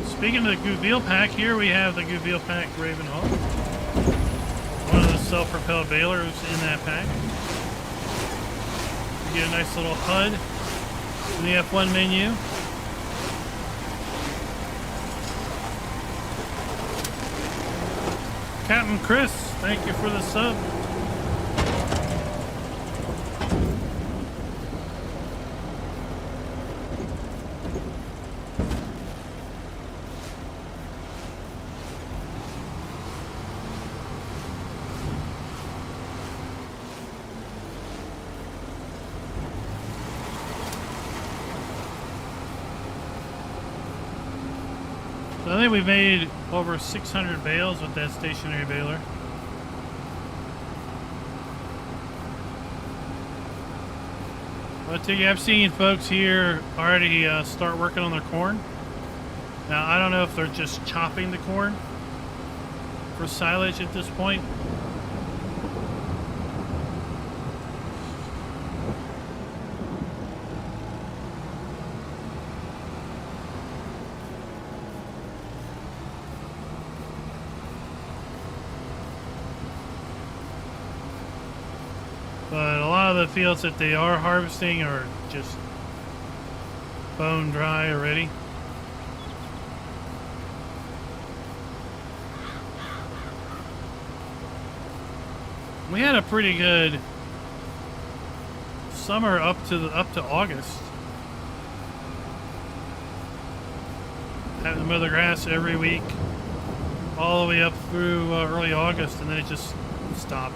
Speaking of the Gouville pack, here we have the Gouville pack Ravenhawk. One of the self-propelled balers in that pack. You get a nice little HUD in the F1 menu. Captain Chris, thank you for the sub. I think we've made over 600 bales with that stationary baler. But I've seen folks here already start working on their corn. Now, I don't know if they're just chopping the corn for silage at this point. But a lot of the fields that they are harvesting are just bone dry already. We had a pretty good summer up to August. Having to mow the grass every week, all the way up through early August, and then it just stopped.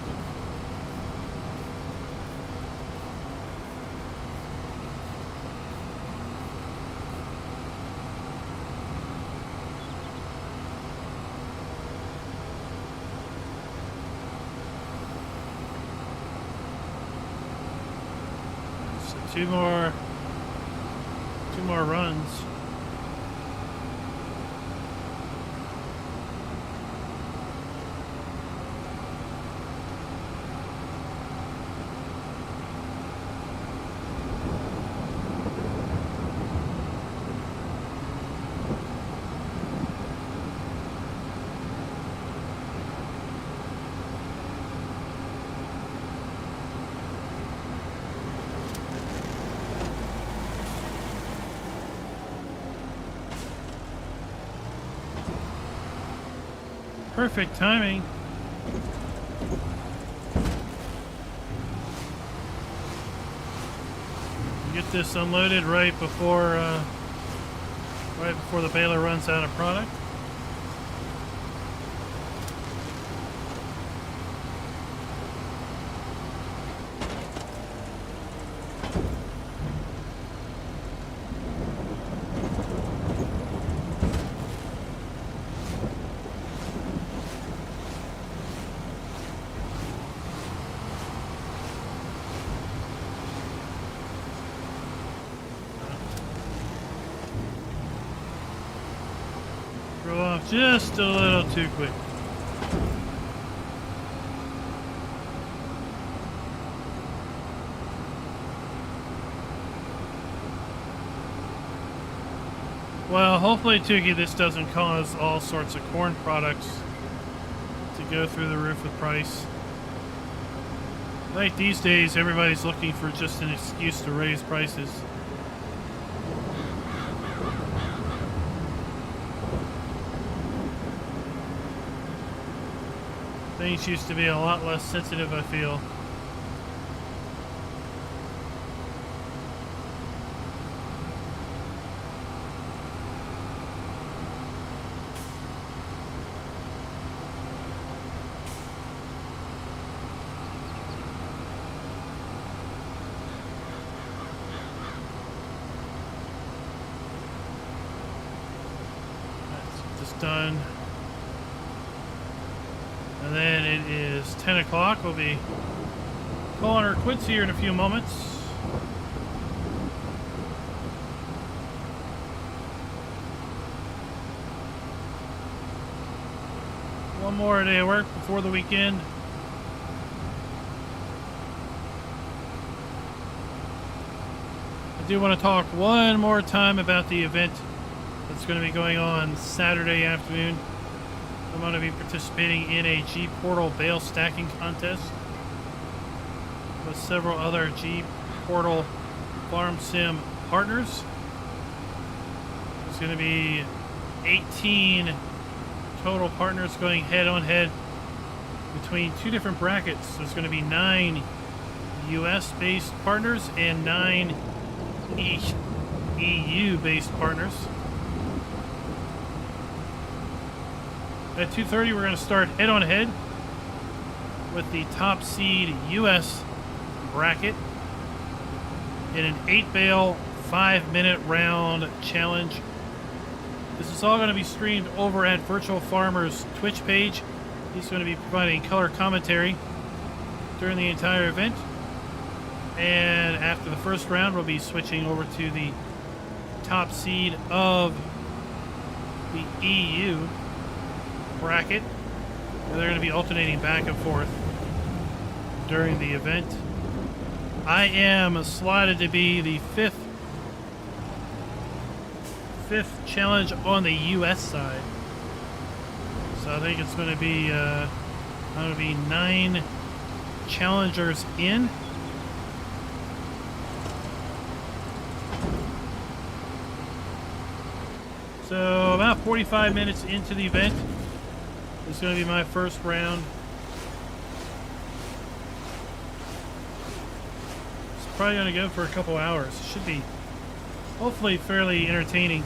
Two more runs. Perfect timing. Get this unloaded right before the baler runs out of product. Just a little too quick. Well, hopefully, Tukey, this doesn't cause all sorts of corn products to go through the roof with price. Like these days, everybody's looking for just an excuse to raise prices. Things used to be a lot less sensitive, I feel. Done. And then it is 10 o'clock. We'll be calling her quits here in a few moments. One more day of work before the weekend. I do want to talk one more time about the event that's going to be going on Saturday afternoon. I'm going to be participating in a G Portal bale stacking contest with several other G Portal Farm Sim partners. There's going to be 18 total partners going head-on-head between two different brackets. There's going to be 9 US-based partners and 9 EU-based partners. At 2:30, we're going to start head-on-head with the top seed US bracket in an 8-bale, 5-minute round challenge. This is all going to be streamed over at Virtual Farmer's Twitch page. He's going to be providing color commentary during the entire event. And after the first round, we'll be switching over to the top seed of the EU bracket, and they're going to be alternating back and forth during the event. I am slotted to be the fifth challenge on the US side, so I think it's going to be 9 challengers in. So about 45 minutes into the event, it's going to be my first round. It's probably going to go for a couple hours. It should be hopefully fairly entertaining.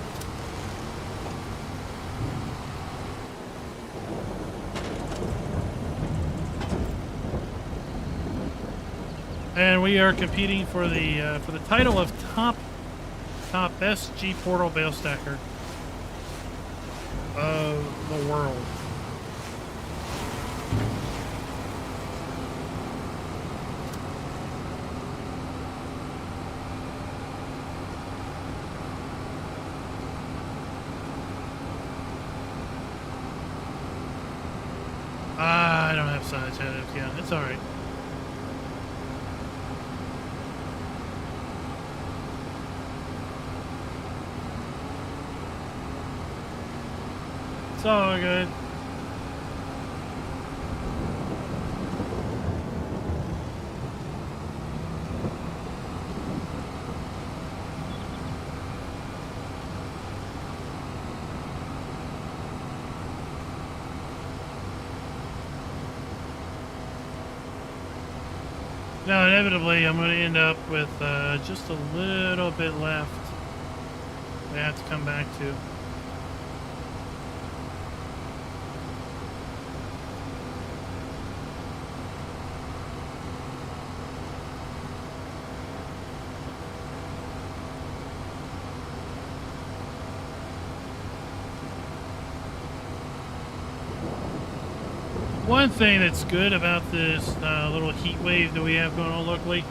And we are competing for the title of top best G Portal bale stacker of the world. I don't have size headers. Yeah, it's all right. It's all good. Now, inevitably, I'm going to end up with just a little bit left I have to come back to. One thing that's good about this little heat wave that we have going on locally,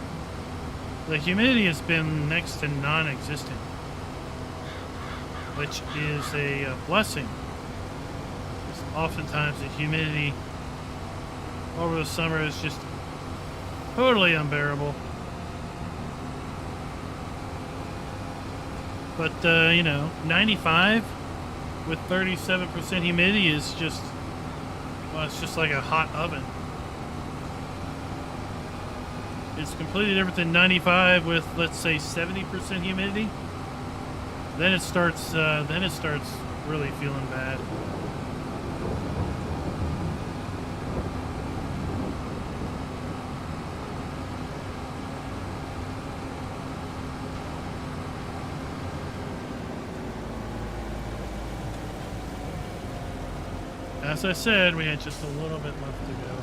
the humidity has been next to non-existent, which is a blessing. Oftentimes the humidity over the summer is just totally unbearable. But, you know, 95 with 37% humidity is just... well, it's just like a hot oven. It's completely different than 95 with, let's say, 70% humidity. Then it starts really feeling bad. As I said, we had just a little bit left to go.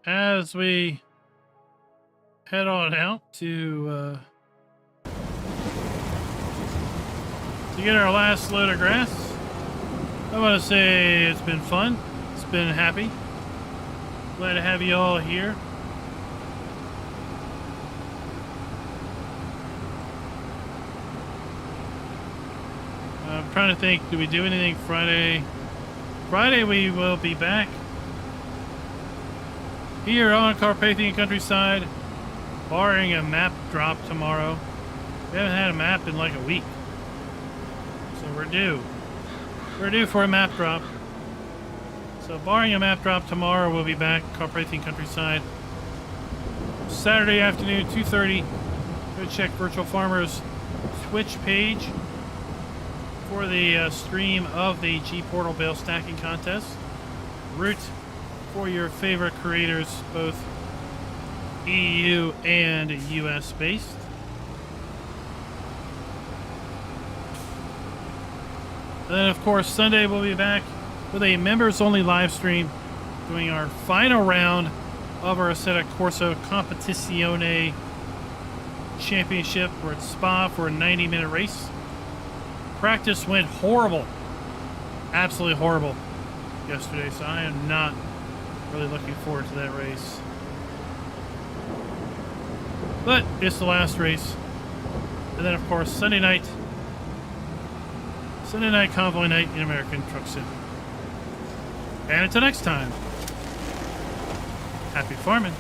As we head on out to get our last load of grass, I want to say it's been fun. It's been happy. Glad to have you all here. I'm trying to think, do we do anything Friday? Friday we will be back here on Carpathian countryside, barring a map drop tomorrow. We haven't had a map in like a week, so we're due. We're due for a map drop. So barring a map drop tomorrow, we'll be back Carpathian countryside. Saturday afternoon, 2:30. Go check Virtual Farmer's Twitch page for the stream of the G Portal Bale Stacking Contest. Root for your favorite creators, both EU and US based. And then of course Sunday we'll be back with a members only live stream doing our final round of our Assetto Corsa Competizione Championship. We're at Spa for a 90-minute race. Practice went horrible, absolutely horrible yesterday, so I am not really looking forward to that race. But it's the last race. And then of course Sunday night convoy night in American Truck Sim. And until next time, happy farming.